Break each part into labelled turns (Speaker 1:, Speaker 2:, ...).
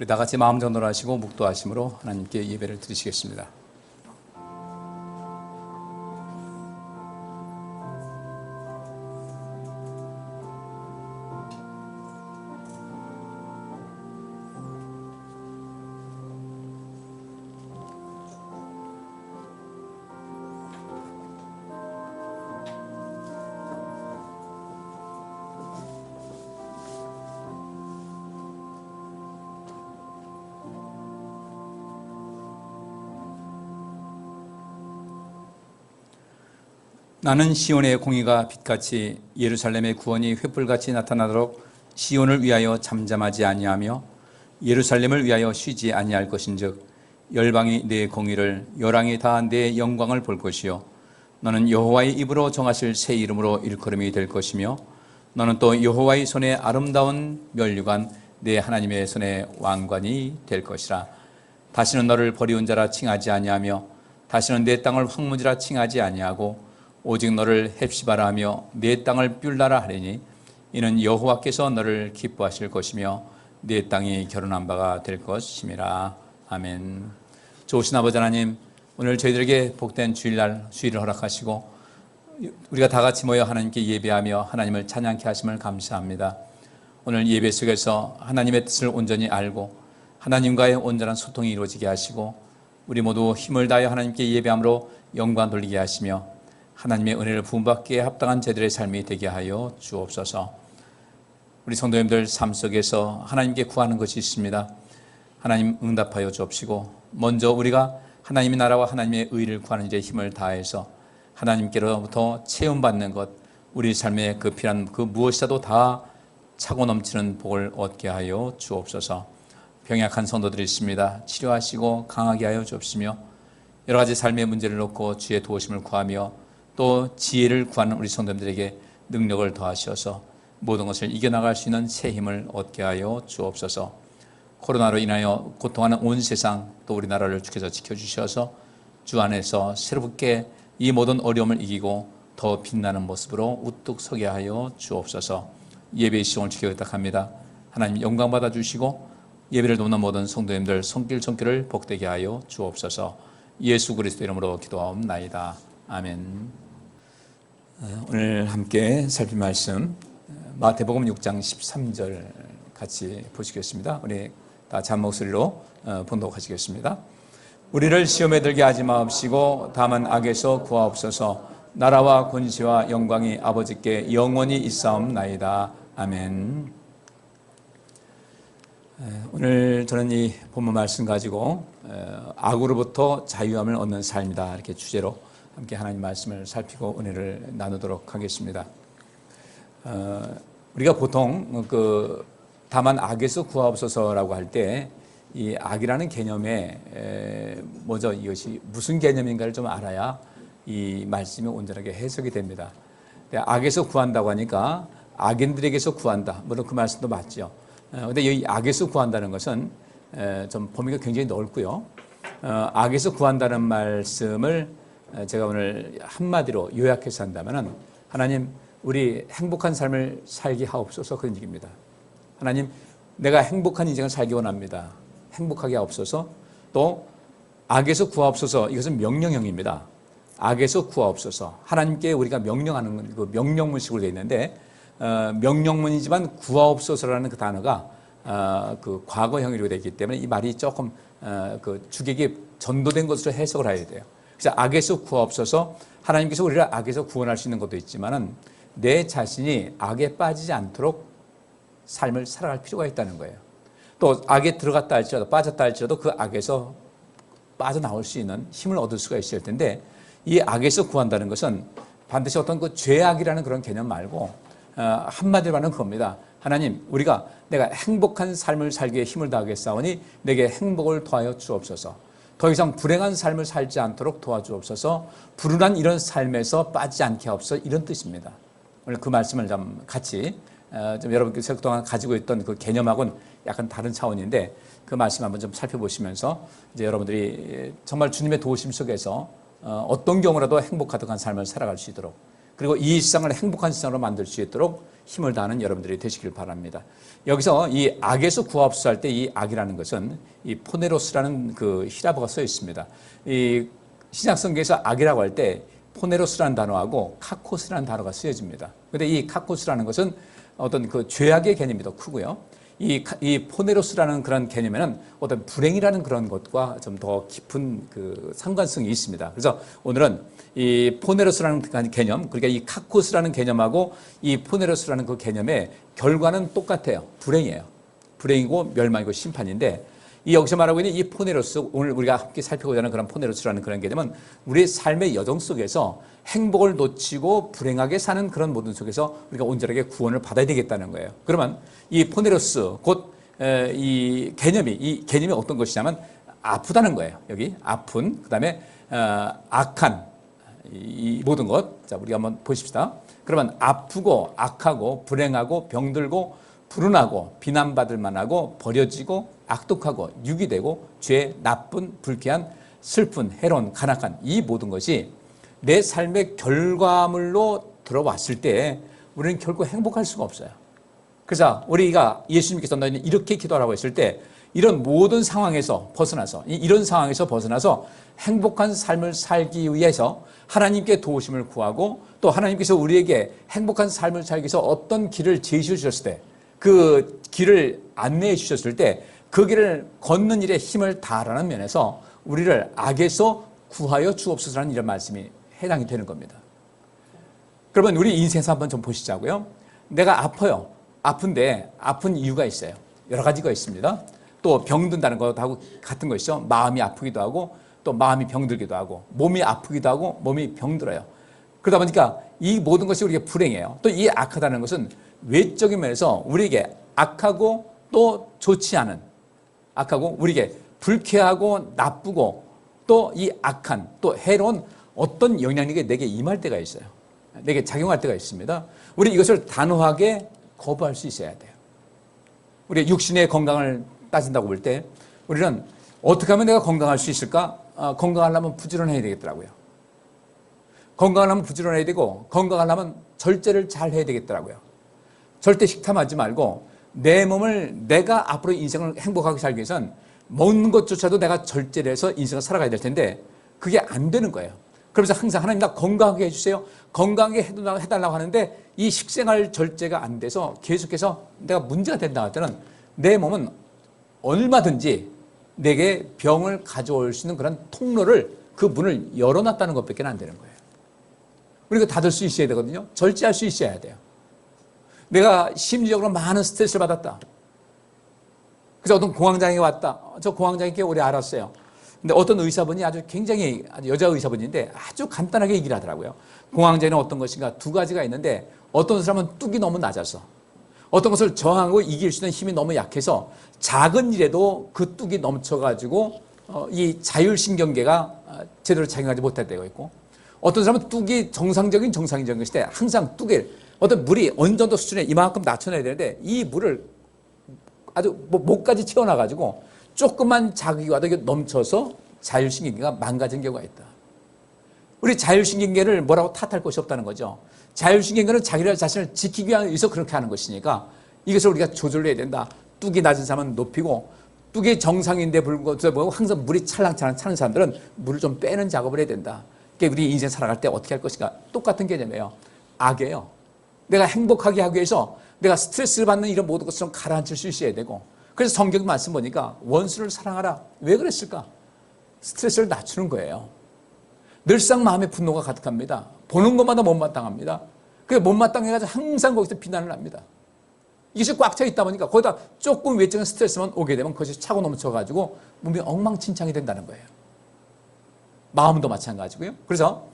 Speaker 1: 우리 다 같이 마음 전도를 하시고 묵도하심으로 하나님께 예배를 드리시겠습니다. 나는 시온의 공의가 빛같이 예루살렘의 구원이 횃불같이 나타나도록 시온을 위하여 잠잠하지 아니하며 예루살렘을 위하여 쉬지 아니할 것인즉 열방이 내 공의를 열왕이 다 내 영광을 볼 것이요 너는 여호와의 입으로 정하실 새 이름으로 일컬음이 될 것이며 너는 또 여호와의 손에 아름다운 면류관 내 하나님의 손에 왕관이 될 것이라. 다시는 너를 버리운 자라 칭하지 아니하며 다시는 내 땅을 황무지라 칭하지 아니하고 오직 너를 헵시바라 하며 내 땅을 뷸라라 하리니 이는 여호와께서 너를 기뻐하실 것이며 내 땅이 결혼한 바가 될 것임이라. 아멘. 좋으신 아버지 하나님, 오늘 저희들에게 복된 주일날 수일을 허락하시고 우리가 다 같이 모여 하나님께 예배하며 하나님을 찬양케 하심을 감사합니다. 오늘 예배 속에서 하나님의 뜻을 온전히 알고 하나님과의 온전한 소통이 이루어지게 하시고 우리 모두 힘을 다하여 하나님께 예배함으로 영광 돌리게 하시며 하나님의 은혜를 부음받기에 합당한 저희들의 삶이 되게 하여 주옵소서. 우리 성도님들 삶 속에서 하나님께 구하는 것이 있습니다. 하나님 응답하여 주옵시고 먼저 우리가 하나님의 나라와 하나님의 의를 구하는 일에 힘을 다해서 하나님께로부터 체험받는 것, 우리 삶에 그 필요한 그 무엇이라도 다 차고 넘치는 복을 얻게 하여 주옵소서. 병약한 성도들이 있습니다. 치료하시고 강하게 하여 주옵시며 여러 가지 삶의 문제를 놓고 주의 도우심을 구하며 또 지혜를 구하는 우리 성도들에게 능력을 더하셔서 모든 것을 이겨나갈 수 있는 새 힘을 얻게 하여 주옵소서. 코로나로 인하여 고통하는 온 세상 또 우리나라를 주께서 지켜주셔서 주 안에서 새롭게 이 모든 어려움을 이기고 더 빛나는 모습으로 우뚝 서게 하여 주옵소서. 예배의 시간을 주께 부탁합니다. 하나님 영광 받아주시고 예배를 돕는 모든 성도님들 손길을 복되게 하여 주옵소서. 예수 그리스도 이름으로 기도하옵나이다. 아멘. 오늘 함께 살필 말씀 마태복음 6장 13절 같이 보시겠습니다. 우리 다 작은 목소리로 봉독하시겠습니다. 우리를 시험에 들게 하지 마옵시고 다만 악에서 구하옵소서. 나라와 권세와 영광이 아버지께 영원히 있사옵나이다. 아멘. 오늘 저는 이 본문 말씀 가지고 악으로부터 자유함을 얻는 삶이다 이렇게 주제로 함께 하나님 말씀을 살피고 은혜를 나누도록 하겠습니다. 우리가 보통 다만 악에서 구하옵소서라고 할 때 이 악이라는 개념에 먼저 이것이 무슨 개념인가를 좀 알아야 이 말씀이 온전하게 해석이 됩니다. 악에서 구한다고 하니까 악인들에게서 구한다. 물론 그 말씀도 맞죠. 그런데 이 악에서 구한다는 것은 좀 범위가 굉장히 넓고요. 악에서 구한다는 말씀을 제가 오늘 한마디로 요약해서 한다면 하나님 우리 행복한 삶을 살게 하옵소서 그런 얘기입니다. 하나님 내가 행복한 인생을 살기 원합니다. 행복하게 하옵소서. 또 악에서 구하옵소서 이것은 명령형입니다. 악에서 구하옵소서. 하나님께 우리가 명령하는 그 명령문식으로 되어 있는데 명령문이지만 구하옵소서라는 그 단어가 그 과거형으로 되어 있기 때문에 이 말이 조금 그 주객이 전도된 것으로 해석을 해야 돼요. 그래서 악에서 구하옵소서. 하나님께서 우리를 악에서 구원할 수 있는 것도 있지만은 내 자신이 악에 빠지지 않도록 삶을 살아갈 필요가 있다는 거예요. 또 악에 들어갔다 할지라도 빠졌다 할지라도 그 악에서 빠져나올 수 있는 힘을 얻을 수가 있을 텐데 이 악에서 구한다는 것은 반드시 어떤 그 죄악이라는 그런 개념 말고 한마디로 말하는 그겁니다. 하나님 우리가 내가 행복한 삶을 살기에 힘을 다하겠사오니 내게 행복을 더하여 주옵소서. 더 이상 불행한 삶을 살지 않도록 도와주옵소서. 불운한 이런 삶에서 빠지지 않게 하옵소서 이런 뜻입니다. 오늘 그 말씀을 좀 같이 좀 여러분께서 그동안 가지고 있던 그 개념하고는 약간 다른 차원인데 그 말씀 한번 좀 살펴보시면서 이제 여러분들이 정말 주님의 도우심 속에서 어떤 경우라도 행복하던 삶을 살아갈 수 있도록 그리고 이 세상을 행복한 세상으로 만들 수 있도록 힘을 다하는 여러분들이 되시길 바랍니다. 여기서 이 악에서 구하옵소서 할 때 이 악이라는 것은 이 포네로스라는 그 히라보가 써 있습니다. 이 신약성경에서 악이라고 할 때 포네로스라는 단어하고 카코스라는 단어가 쓰여집니다. 그런데 이 카코스라는 것은 어떤 그 죄악의 개념이 더 크고요. 이 포네로스라는 그런 개념에는 어떤 불행이라는 그런 것과 좀 더 깊은 그 상관성이 있습니다. 그래서 오늘은 이 포네로스라는 개념, 그러니까 이 카코스라는 개념하고 이 포네로스라는 그 개념의 결과는 똑같아요. 불행이에요. 불행이고 멸망이고 심판인데, 이 여기서 말하고 있는 이 포네로스, 오늘 우리가 함께 살펴보자 하는 그런 포네로스라는 그런 개념은 우리의 삶의 여정 속에서 행복을 놓치고 불행하게 사는 그런 모든 속에서 우리가 온전하게 구원을 받아야 되겠다는 거예요. 그러면 이 포네로스, 곧 이 개념이 어떤 것이냐면 아프다는 거예요. 여기 아픈, 그 다음에 악한, 이 모든 것. 자, 우리가 한번 보십시다. 그러면 아프고 악하고 불행하고 병들고 불운하고 비난받을 만하고 버려지고 악독하고 유기되고 죄, 나쁜, 불쾌한, 슬픈, 해로운, 간악한 이 모든 것이 내 삶의 결과물로 들어왔을 때 우리는 결코 행복할 수가 없어요. 그래서 우리가 예수님께서 너희는 이렇게 기도하라고 했을 때 이런 모든 상황에서 벗어나서, 이런 상황에서 벗어나서 행복한 삶을 살기 위해서 하나님께 도우심을 구하고, 또 하나님께서 우리에게 행복한 삶을 살기 위해서 어떤 길을 제시해 주셨을 때, 그 길을 안내해 주셨을 때 그 길을 걷는 일에 힘을 다하라는 면에서 우리를 악에서 구하여 주옵소서라는 이런 말씀이 해당이 되는 겁니다. 그러면 우리 인생에서 한번 좀 보시자고요. 내가 아파요. 아픈데 아픈 이유가 있어요. 여러 가지가 있습니다. 또 병든다는 것하고 같은 것이죠. 마음이 아프기도 하고 또 마음이 병들기도 하고 몸이 아프기도 하고 몸이 병들어요. 그러다 보니까 이 모든 것이 우리에게 불행해요. 또 이 악하다는 것은 외적인 면에서 우리에게 악하고 또 좋지 않은, 악하고 우리에게 불쾌하고 나쁘고 또 이 악한, 또 해로운 어떤 영향력이 내게 임할 때가 있어요. 내게 작용할 때가 있습니다. 우리 이것을 단호하게 거부할 수 있어야 돼요. 우리 육신의 건강을 따진다고 볼 때 우리는 어떻게 하면 내가 건강할 수 있을까? 건강하려면 부지런해야 되겠더라고요. 건강하려면 부지런해야 되고, 건강하려면 절제를 잘 해야 되겠더라고요. 절대 식탐하지 말고 내 몸을, 내가 앞으로 인생을 행복하게 살기 위해서는 먹는 것조차도 내가 절제를 해서 인생을 살아가야 될 텐데 그게 안 되는 거예요. 그러면서 항상 하나님 나 건강하게 해주세요. 건강하게 해달라고 하는데 이 식생활 절제가 안 돼서 계속해서 내가 문제가 된다 할 때는 내 몸은 얼마든지 내게 병을 가져올 수 있는 그런 통로를, 그 문을 열어놨다는 것밖에 안 되는 거예요. 우리가 닫을 수 있어야 되거든요. 절제할 수 있어야 돼요. 내가 심리적으로 많은 스트레스를 받았다. 그래서 어떤 공황장애가 왔다. 저 공황장애 꽤 오래 알았어요. 근데 어떤 의사분이 아주 여자 의사분인데 아주 간단하게 얘기를 하더라고요. 공황장애는 어떤 것인가? 두 가지가 있는데, 어떤 사람은 뚝이 너무 낮아서, 어떤 것을 저항하고 이길 수 있는 힘이 너무 약해서 작은 일에도 그 뚝이 넘쳐가지고 이 자율신경계가 제대로 작용하지 못할 때가 있고, 어떤 사람은 뚝이 정상적인 것일 때 항상 뚝에 어떤 물이 어느 정도 수준에 이만큼 낮춰놔야 되는데 이 물을 아주 목까지 채워놔가지고 조금만 자극이 와도 이게 넘쳐서 자율신경계가 망가진 경우가 있다. 우리 자율신경계를 뭐라고 탓할 것이 없다는 거죠. 자율신경계는 자기 자신을 지키기 위해서 그렇게 하는 것이니까 이것을 우리가 조절해야 된다. 뚝이 낮은 사람은 높이고, 뚝이 정상인데 불구하고 항상 물이 찰랑찰랑 차는 사람들은 물을 좀 빼는 작업을 해야 된다. 그게 우리 인생 살아갈 때 어떻게 할 것인가? 똑같은 개념이에요. 악이에요. 내가 행복하게 하기 위해서 내가 스트레스를 받는 이런 모든 것을 좀 가라앉힐 수 있어야 되고, 그래서 성경 말씀 보니까 원수를 사랑하라. 왜 그랬을까? 스트레스를 낮추는 거예요. 늘상 마음에 분노가 가득합니다. 보는 것마다 못마땅합니다. 그게 못마땅해가지고 항상 거기서 비난을 합니다. 이것이 꽉 차 있다 보니까 거기다 조금 외적인 스트레스만 오게 되면 그것이 차고 넘쳐가지고 몸이 엉망진창이 된다는 거예요. 마음도 마찬가지고요. 그래서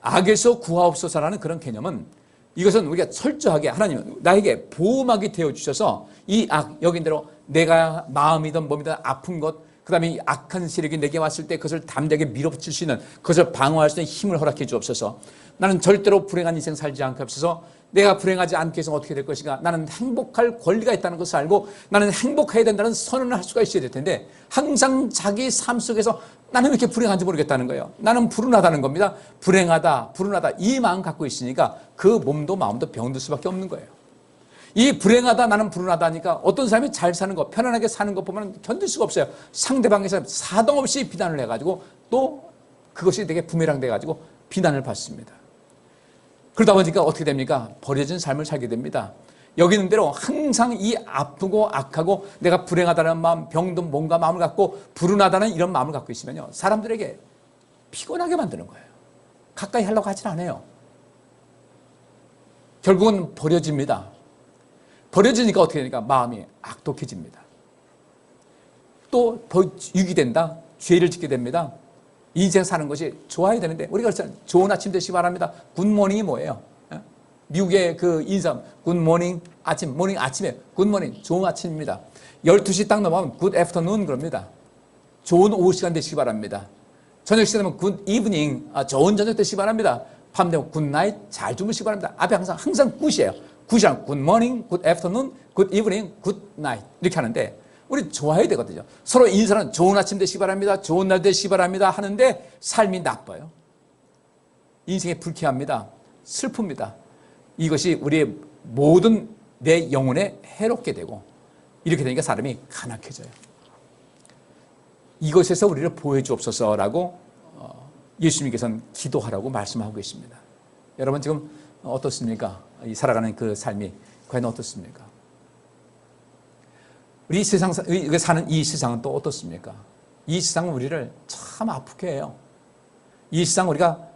Speaker 1: 악에서 구하옵소서라는 그런 개념은, 이것은 우리가 철저하게 하나님은 나에게 보호막이 되어주셔서 이 악, 여긴 대로 내가 마음이든 몸이든 아픈 것, 그 다음에 악한 세력이 내게 왔을 때 그것을 담대하게 밀어붙일 수 있는, 그것을 방어할 수 있는 힘을 허락해 주옵소서. 나는 절대로 불행한 인생 살지 않게 하옵소서. 내가 불행하지 않게 해서 어떻게 될 것인가? 나는 행복할 권리가 있다는 것을 알고 나는 행복해야 된다는 선언을 할 수가 있어야 될 텐데 항상 자기 삶 속에서 나는 왜 이렇게 불행한지 모르겠다는 거예요. 나는 불운하다는 겁니다. 불행하다, 불운하다 이 마음 갖고 있으니까 그 몸도 마음도 병들 수밖에 없는 거예요. 이 불행하다, 나는 불운하다 하니까 어떤 사람이 잘 사는 거, 편안하게 사는 것 보면 견딜 수가 없어요. 상대방에서 사정없이 비난을 해가지고 또 그것이 되게 부메랑 돼가지고 비난을 받습니다. 그러다 보니까 어떻게 됩니까? 버려진 삶을 살게 됩니다. 여기 있는 대로 항상 이 아프고 악하고 내가 불행하다는 마음, 병든 몸과 마음을 갖고 불운하다는 이런 마음을 갖고 있으면요, 사람들에게 피곤하게 만드는 거예요. 가까이 하려고 하진 않아요. 결국은 버려집니다. 버려지니까 어떻게 되니까 마음이 악독해집니다. 또 유기된다. 죄를 짓게 됩니다. 인생 사는 것이 좋아야 되는데 우리가 좋은 아침 되시기 바랍니다. 굿모닝이 뭐예요? 미국의 그 인사 굿모닝 아침, 모닝 아침에 굿모닝 좋은 아침입니다. 12시 딱 넘어가면 굿 애프터눈 그럽니다. 좋은 오후 시간 되시기 바랍니다. 저녁 시간 되면 굿 이브닝, 좋은 저녁 되시기 바랍니다. 밤 되면 굿 나잇, 잘 주무시기 바랍니다. 앞에 항상 굿이에요. 굿이랑 굿 모닝, 굿 애프터눈, 굿 이브닝, 굿 나잇 이렇게 하는데 우리 좋아야 되거든요. 서로 인사는 좋은 아침 되시기 바랍니다. 좋은 날 되시기 바랍니다 하는데 삶이 나빠요. 인생이 불쾌합니다. 슬픕니다. 이것이 우리의 모든 내 영혼에 해롭게 되고 이렇게 되니까 사람이 가난해져요. 이것에서 우리를 보호해 주옵소서라고 예수님께서는 기도하라고 말씀하고 계십니다. 여러분 지금 어떻습니까? 이 살아가는 그 삶이 과연 어떻습니까? 우리 우리가 사는 이 세상은 또 어떻습니까? 이 세상은 우리를 참 아프게 해요. 이 세상 우리가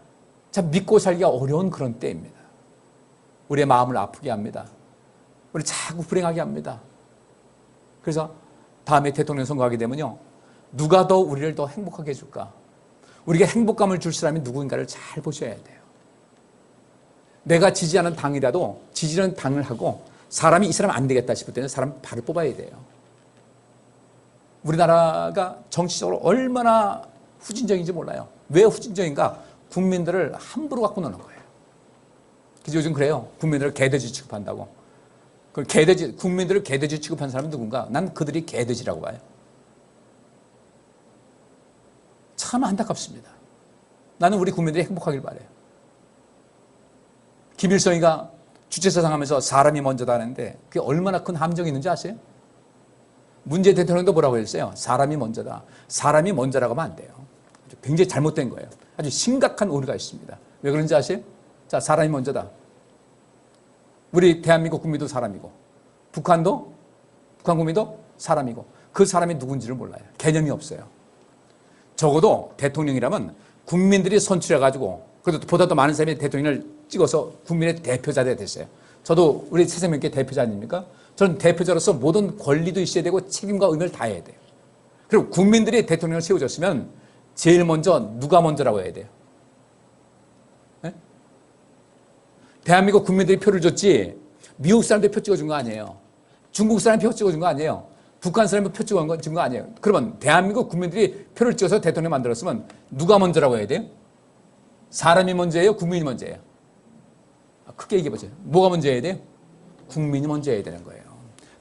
Speaker 1: 참 믿고 살기가 어려운 그런 때입니다. 우리의 마음을 아프게 합니다. 우리 자꾸 불행하게 합니다. 그래서 다음에 대통령 선거하게 되면요, 누가 더 우리를 더 행복하게 해줄까? 우리에게 행복감을 줄 사람이 누구인가를 잘 보셔야 돼요. 내가 지지하는 당이라도 지지하는 당을 하고 사람이 이 사람 안 되겠다 싶을 때는 사람 바로 뽑아야 돼요. 우리나라가 정치적으로 얼마나 후진적인지 몰라요. 왜 후진적인가? 국민들을 함부로 갖고 노는 거예요. 그래서 요즘 그래요. 국민들을 개돼지 취급한다고. 국민들을 개돼지 취급한 사람은 누군가? 난 그들이 개돼지라고 봐요. 참 안타깝습니다. 나는 우리 국민들이 행복하길 바라요. 김일성이가 주체사상 하면서 사람이 먼저다 하는데 그게 얼마나 큰 함정이 있는지 아세요? 문재인 대통령도 뭐라고 했어요? 사람이 먼저다. 사람이 먼저라고 하면 안 돼요. 굉장히 잘못된 거예요. 아주 심각한 오류가 있습니다. 왜 그런지 아세요? 자, 사람이 먼저다. 우리 대한민국 국민도 사람이고 북한 국민도 사람이고 그 사람이 누군지를 몰라요. 개념이 없어요. 적어도 대통령이라면 국민들이 선출해가지고 그래도 보다 더 많은 사람이 대통령을 찍어서 국민의 대표자가 됐어요. 저도 우리 새생명교회 대표자 아닙니까? 저는 대표자로서 모든 권리도 있어야 되고 책임과 의무를 다해야 돼요. 그리고 국민들이 대통령을 세워줬으면 제일 먼저 누가 먼저라고 해야 돼요? 네? 대한민국 국민들이 표를 줬지 미국 사람들이 표 찍어준 거 아니에요. 중국 사람이 표 찍어준 거 아니에요. 북한 사람이 표 찍어준 거 아니에요. 그러면 대한민국 국민들이 표를 찍어서 대통령 만들었으면 누가 먼저라고 해야 돼요? 사람이 먼저예요? 국민이 먼저예요? 크게 얘기해보세요. 뭐가 먼저 해야 돼요? 국민이 먼저 해야 되는 거예요.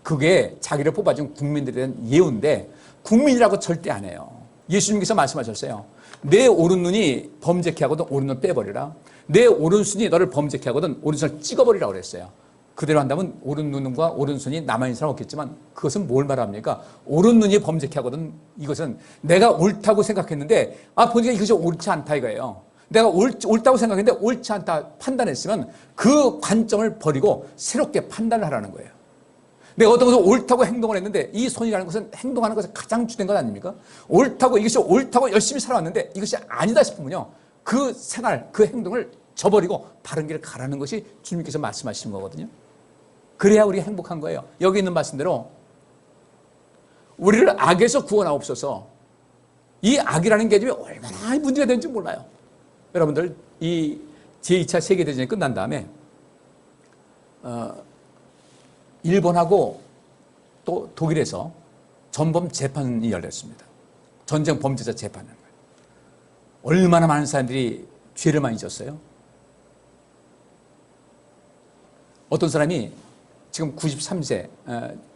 Speaker 1: 그게 자기를 뽑아준 국민들에 대한 예우인데 국민이라고 절대 안 해요. 예수님께서 말씀하셨어요. 내 오른눈이 범죄케 하거든 오른눈 빼버리라. 내 오른손이 너를 범죄케 하거든 오른손을 찍어버리라고 그랬어요. 그대로 한다면 오른눈과 오른손이 남아있는 사람 없겠지만 그것은 뭘 말합니까? 오른눈이 범죄케 하거든 이것은 내가 옳다고 생각했는데 보니까 이것이 옳지 않다 이거예요. 내가 옳다고 생각했는데 옳지 않다 판단했으면 그 관점을 버리고 새롭게 판단을 하라는 거예요. 내가 어떤 것을 옳다고 행동을 했는데 이 손이라는 것은 행동하는 것에 가장 주된 것 아닙니까? 이것이 옳다고 열심히 살아왔는데 이것이 아니다 싶으면요. 그 생활, 그 행동을 저버리고 바른 길을 가라는 것이 주님께서 말씀하시는 거거든요. 그래야 우리가 행복한 거예요. 여기 있는 말씀대로 우리를 악에서 구원하옵소서. 이 악이라는 개념이 얼마나 문제가 되는지 몰라요. 여러분들 이 제2차 세계대전이 끝난 다음에 일본하고 또 독일에서 전범 재판이 열렸습니다. 전쟁 범죄자 재판하는 거예요. 얼마나 많은 사람들이 죄를 많이 졌어요. 어떤 사람이 지금 93세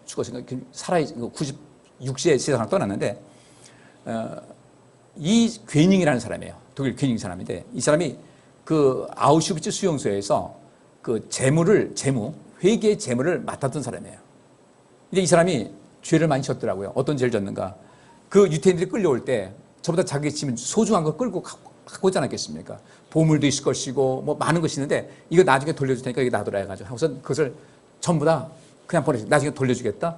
Speaker 1: 죽었으니까 살아 96세 세상을 떠났는데 이 괴닝이라는 사람이에요. 독일 괴닝 사람인데 이 사람이 그 아우슈비츠 수용소에서 그 회계의 재무를 맡았던 사람이에요. 근데 이 사람이 죄를 많이 졌더라고요. 어떤 죄를 졌는가? 그 유태인들이 끌려올 때 저보다 자기 집은 소중한 거 끌고 갖고 오지 않았겠습니까? 보물도 있을 것이고 뭐 많은 것이 있는데 이거 나중에 돌려줄 테니까 이거 놔둬라 해가지고 하고서 그것을 전부 다 그냥 나중에 돌려주겠다.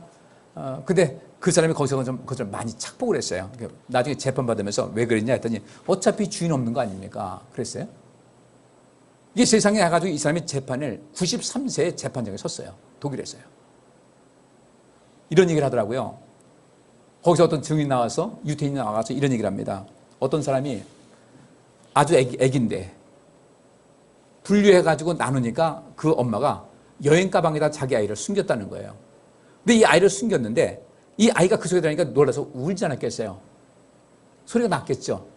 Speaker 1: 근데 그 사람이 거기서 좀 그것을 많이 착복을 했어요. 나중에 재판 받으면서 왜 그랬냐 했더니 어차피 주인 없는 거 아닙니까? 그랬어요. 이게 세상에 해가지고 이 사람이 재판을 93세에 재판장에 섰어요. 독일에서요. 이런 얘기를 하더라고요. 거기서 어떤 증인 나와서 유태인이 나와서 이런 얘기를 합니다. 어떤 사람이 아주 애기인데 분류해가지고 나누니까 그 엄마가 여행 가방에다 자기 아이를 숨겼다는 거예요. 근데 이 아이를 숨겼는데 이 아이가 그 소리 들으니까 놀라서 울지 않았겠어요. 소리가 났겠죠.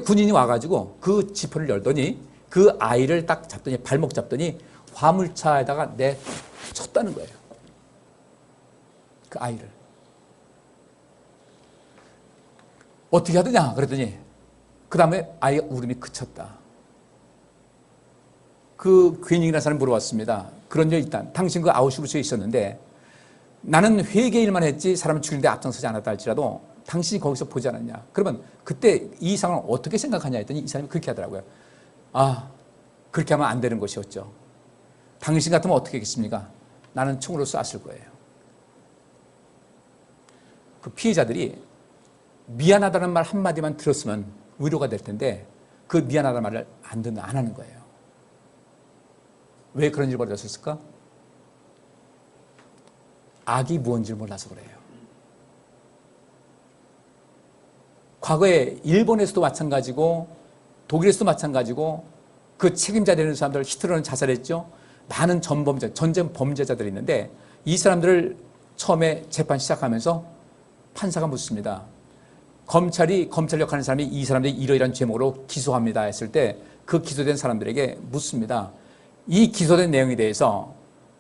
Speaker 1: 군인이 와가지고 그 지퍼를 열더니 그 아이를 딱 잡더니 발목 잡더니 화물차에다가 내쳤다는 거예요. 그 아이를. 어떻게 하더냐 그랬더니 그 다음에 아이가 울음이 그쳤다. 그 괴닝이라는 사람이 물어봤습니다. 그런 일 일단 당신 그 아우슈비츠에 있었는데 나는 회계일만 했지 사람을 죽이는데 앞장서지 않았다 할지라도 당신이 거기서 보지 않았냐. 그러면 그때 이 상황을 어떻게 생각하냐 했더니 이 사람이 그렇게 하더라고요. 그렇게 하면 안 되는 것이었죠. 당신 같으면 어떻게 하겠습니까? 나는 총으로 쐈을 거예요. 그 피해자들이 미안하다는 말 한마디만 들었으면 위로가 될 텐데 그 미안하다는 말을 안 하는 거예요. 왜 그런 일이 벌어졌을까? 악이 무언지를 몰라서 그래요. 과거에 일본에서도 마찬가지고 독일에서도 마찬가지고 그 책임자 되는 사람들, 히틀러는 자살했죠. 많은 전쟁 범죄자들이 있는데 이 사람들을 처음에 재판 시작하면서 판사가 묻습니다. 검찰 역할하는 사람이 이 사람들이 이러이러한 죄목으로 기소합니다 했을 때 그 기소된 사람들에게 묻습니다. 이 기소된 내용에 대해서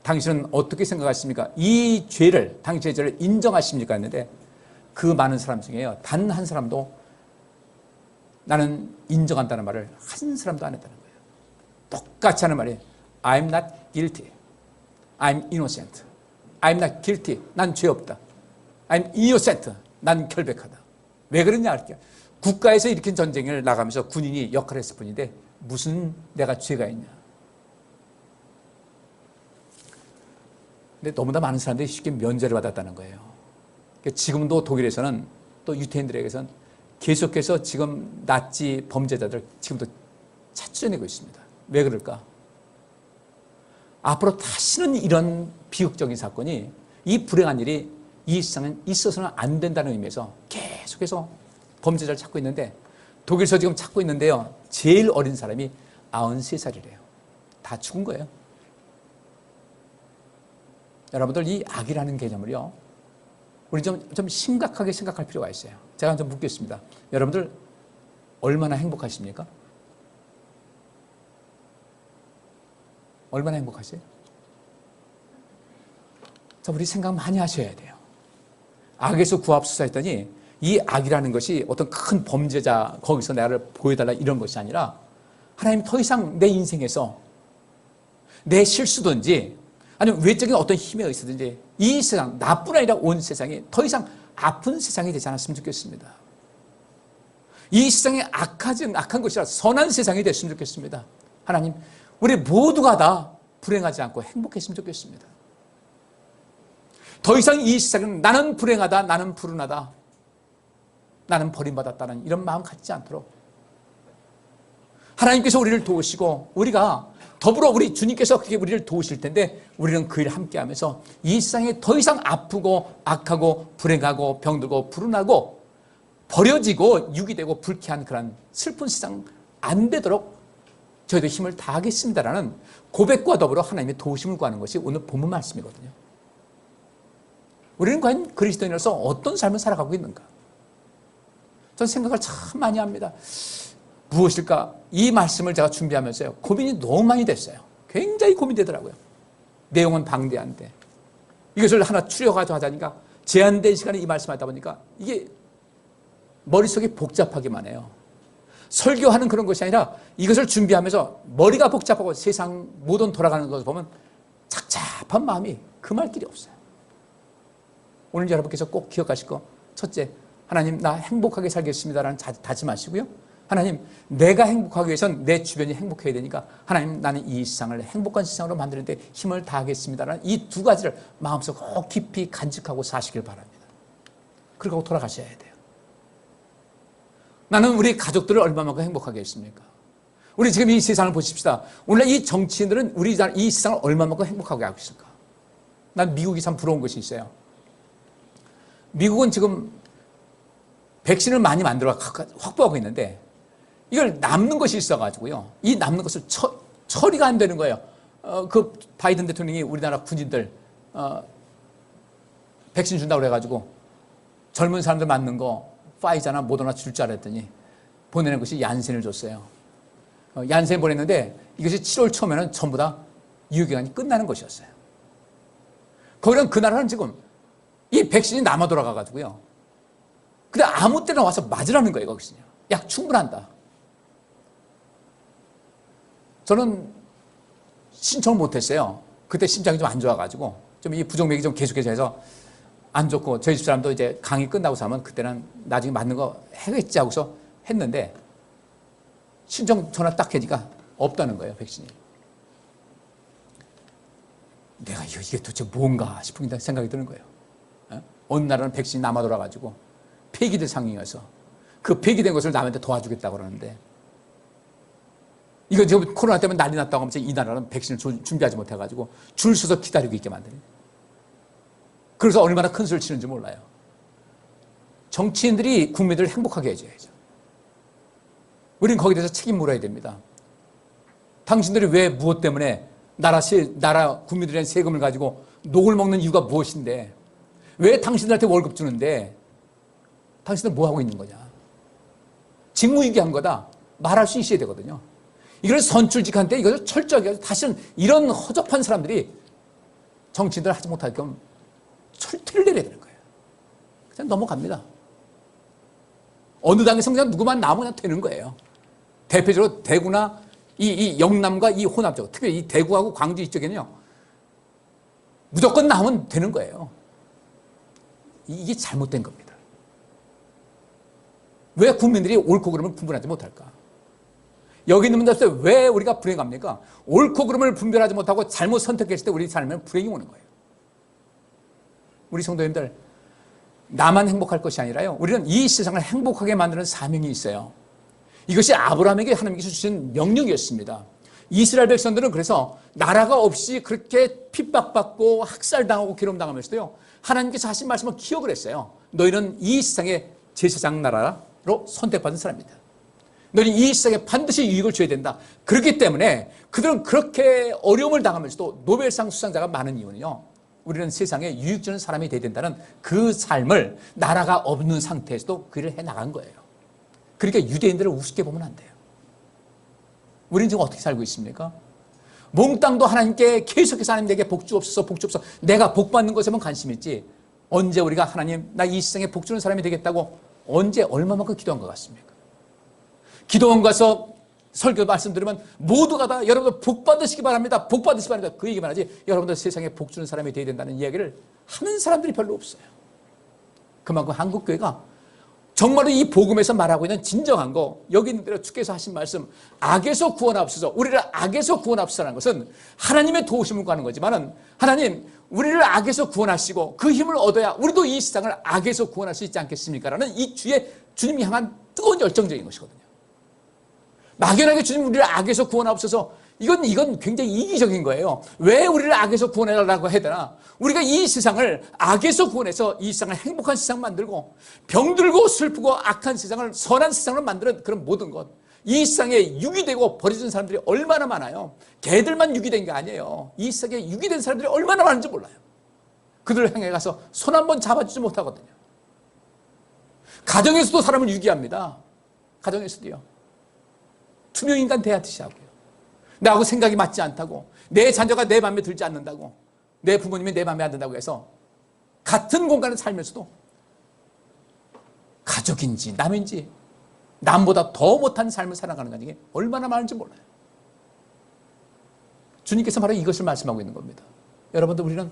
Speaker 1: 당신은 어떻게 생각하십니까? 이 죄를, 당신의 죄를 인정하십니까? 했는데 그 많은 사람 중에요. 단 한 사람도 나는 인정한다는 말을 한 사람도 안 했다는 거예요. 똑같이 하는 말이 I'm not guilty. I'm innocent. I'm not guilty. 난 죄 없다. I'm innocent. 난 결백하다. 왜 그러냐 할게요. 국가에서 일으킨 전쟁을 나가면서 군인이 역할을 했을 뿐인데 무슨 내가 죄가 있냐. 근데 너무나 많은 사람들이 쉽게 면제를 받았다는 거예요. 지금도 독일에서는 또 유태인들에게서는 계속해서 지금 나치 범죄자들 지금도 찾아내고 있습니다. 왜 그럴까? 앞으로 다시는 이런 비극적인 사건이, 이 불행한 일이 이 세상에 있어서는 안 된다는 의미에서 계속해서 범죄자를 찾고 있는데 독일에서 지금 찾고 있는데요. 제일 어린 사람이 93살이래요. 다 죽은 거예요. 여러분들 이 악이라는 개념을요. 우리 좀 심각하게 생각할 필요가 있어요. 제가 좀 묻겠습니다. 여러분들 얼마나 행복하십니까? 얼마나 행복하세요? 자, 우리 생각 많이 하셔야 돼요. 악에서 구합수사했더니 이 악이라는 것이 어떤 큰 범죄자 거기서 나를 보여달라 이런 것이 아니라 하나님 더 이상 내 인생에서 내 실수든지 아니면 외적인 어떤 힘에 의해서든지 이 세상, 나뿐 아니라 온 세상이 더 이상 아픈 세상이 되지 않았으면 좋겠습니다. 이 세상이 악한 것이 아니라 선한 세상이 됐으면 좋겠습니다. 하나님, 우리 모두가 다 불행하지 않고 행복했으면 좋겠습니다. 더 이상 이 세상은 나는 불행하다, 나는 불운하다, 나는 버림받았다는 이런 마음 갖지 않도록 하나님께서 우리를 도우시고 우리가 더불어 우리 주님께서 그렇게 우리를 도우실 텐데 우리는 그 일을 함께하면서 이 세상에 더 이상 아프고 악하고 불행하고 병들고 불운하고 버려지고 유기되고 불쾌한 그런 슬픈 세상 안 되도록 저희도 힘을 다하겠습니다라는 고백과 더불어 하나님의 도우심을 구하는 것이 오늘 본문 말씀이거든요. 우리는 과연 그리스도인으로서 어떤 삶을 살아가고 있는가? 전 생각을 참 많이 합니다. 무엇일까? 이 말씀을 제가 준비하면서요, 고민이 너무 많이 됐어요. 굉장히 고민되더라고요. 내용은 방대한데 이것을 하나 추려가지고 하자니까 제한된 시간에 이 말씀을 하다 보니까 이게 머릿속이 복잡하기만 해요. 설교하는 그런 것이 아니라 이것을 준비하면서 머리가 복잡하고 세상 모든 돌아가는 것을 보면 착잡한 마음이 금할 길이 없어요. 오늘 여러분께서 꼭 기억하실 거, 첫째, 하나님 나 행복하게 살겠습니다라는 다짐하시고요. 하나님 내가 행복하기 위해선 내 주변이 행복해야 되니까 하나님 나는 이 세상을 행복한 세상으로 만드는데 힘을 다하겠습니다라는 이 두 가지를 마음속 꼭 깊이 간직하고 사시길 바랍니다. 그러고 돌아가셔야 돼요. 나는 우리 가족들을 얼마만큼 행복하게 했습니까? 우리 지금 이 세상을 보십시다. 오늘 이 정치인들은 우리 이 세상을 얼마만큼 행복하게 하고 있을까? 난 미국이 참 부러운 것이 있어요. 미국은 지금 백신을 많이 만들어 확보하고 있는데 이걸 남는 것이 있어가지고요. 이 남는 것을 처리가 안 되는 거예요. 그 바이든 대통령이 우리나라 군인들 백신 준다고 그래가지고 젊은 사람들 맞는 거 파이자나 모더나 줄 줄 알았더니 보내는 것이 얀센을 줬어요. 얀센 보냈는데 이것이 7월 초면은 전부 다 유효기간이 끝나는 것이었어요. 거기는 그 나라는 지금 이 백신이 남아 돌아가가지고요. 근데 아무 때나 와서 맞으라는 거예요, 거기서요. 약 충분한다. 저는 신청을 못했어요. 그때 심장이 좀 안 좋아가지고 좀 이 부정맥이 좀 계속해서 해서 안 좋고 저희 집사람도 이제 강의 끝나고 사면 그때는 나중에 맞는 거 해겠지 하고서 했는데 신청 전화 딱 하니까 없다는 거예요, 백신이. 내가 이게 도대체 뭔가 싶은 생각이 드는 거예요. 어느 나라는 백신이 남아 돌아가지고 폐기될 상황이어서 그 폐기된 것을 남한테 도와주겠다고 그러는데 이거 지금 코로나 때문에 난리 났다고 하면서 이 나라는 백신을 준비하지 못해가지고 줄 서서 기다리고 있게 만드는. 그래서 얼마나 큰 소리를 치는지 몰라요. 정치인들이 국민들을 행복하게 해줘야죠. 우리는 거기에 대해서 책임 물어야 됩니다. 당신들이 왜 무엇 때문에 나라 국민들의 세금을 가지고 녹을 먹는 이유가 무엇인데 왜 당신들한테 월급 주는데 당신들 뭐 하고 있는 거냐. 직무유기한 거다 말할 수 있어야 되거든요. 이걸 선출직한테 이것을 철저하게 다시는 이런 허접한 사람들이 정치인들 하지 못할 겸 철퇴를 내려야 되는 거예요. 그냥 넘어갑니다. 어느 당에서 그냥 누구만 나오면 되는 거예요. 대표적으로 대구나 이 영남과 이 호남 쪽, 특히 이 대구하고 광주 이쪽에는요, 무조건 나오면 되는 거예요. 이게 잘못된 겁니다. 왜 국민들이 옳고 그름을 분별하지 못할까? 여기 있는 분들 왜 우리가 불행합니까? 옳고 그름을 분별하지 못하고 잘못 선택했을 때 우리 삶에는 불행이 오는 거예요. 우리 성도님들, 나만 행복할 것이 아니라요, 우리는 이 세상을 행복하게 만드는 사명이 있어요. 이것이 아브라함에게 하나님께서 주신 명령이었습니다. 이스라엘 백성들은 그래서 나라가 없이 그렇게 핍박받고 학살당하고 괴롭당하면서도요, 하나님께서 하신 말씀을 기억을 했어요. 너희는 이 세상의 제사장 나라로 선택받은 사람이다. 너희는 이 세상에 반드시 유익을 줘야 된다. 그렇기 때문에 그들은 그렇게 어려움을 당하면서도 노벨상 수상자가 많은 이유는요, 우리는 세상에 유익 주는 사람이 되어야 된다는 그 삶을 나라가 없는 상태에서도 그 일을 해나간 거예요. 그러니까 유대인들을 우습게 보면 안 돼요. 우리는 지금 어떻게 살고 있습니까? 몽땅도 하나님께 계속해서 하나님 내게 복 주옵소서, 복 주옵소서. 내가 복 받는 것에만 관심이 있지, 언제 우리가 하나님 나 이 세상에 복 주는 사람이 되겠다고 언제 얼마만큼 기도한 것 같습니까? 기도원 가서 설교 말씀 들으면 모두가 다 여러분들 복 받으시기 바랍니다. 복 받으시기 바랍니다. 그 얘기만 하지 여러분들 세상에 복 주는 사람이 되어야 된다는 이야기를 하는 사람들이 별로 없어요. 그만큼 한국교회가 정말로 이 복음에서 말하고 있는 진정한 거, 여기 있는 대로 주께서 하신 말씀, 악에서 구원하옵소서, 우리를 악에서 구원하옵소서라는 것은 하나님의 도우심을 구하는 거지만은, 하나님 우리를 악에서 구원하시고 그 힘을 얻어야 우리도 이 세상을 악에서 구원할 수 있지 않겠습니까? 라는 이 주님이 향한 뜨거운 열정적인 것이거든요. 막연하게 주님 우리를 악에서 구원하옵소서, 이건 굉장히 이기적인 거예요. 왜 우리를 악에서 구원해달라고 해야 되나? 우리가 이 세상을 악에서 구원해서 이 세상을 행복한 세상 만들고, 병들고 슬프고 악한 세상을 선한 세상으로 만드는 그런 모든 것, 이 세상에 유기되고 버려진 사람들이 얼마나 많아요. 개들만 유기된 게 아니에요. 이 세상에 유기된 사람들이 얼마나 많은지 몰라요. 그들을 향해 가서 손 한번 잡아주지 못하거든요.
Speaker 2: 가정에서도 사람을 유기합니다. 가정에서도요. 투명인간 대하듯이 하고요. 나하고 생각이 맞지 않다고, 내 자녀가 내 마음에 들지 않는다고, 내 부모님이 내 마음에 안 든다고 해서 같은 공간에 살면서도 가족인지 남인지 남보다 더 못한 삶을 살아가는 게 얼마나 많은지 몰라요. 주님께서 바로 이것을 말씀하고 있는 겁니다. 여러분들, 우리는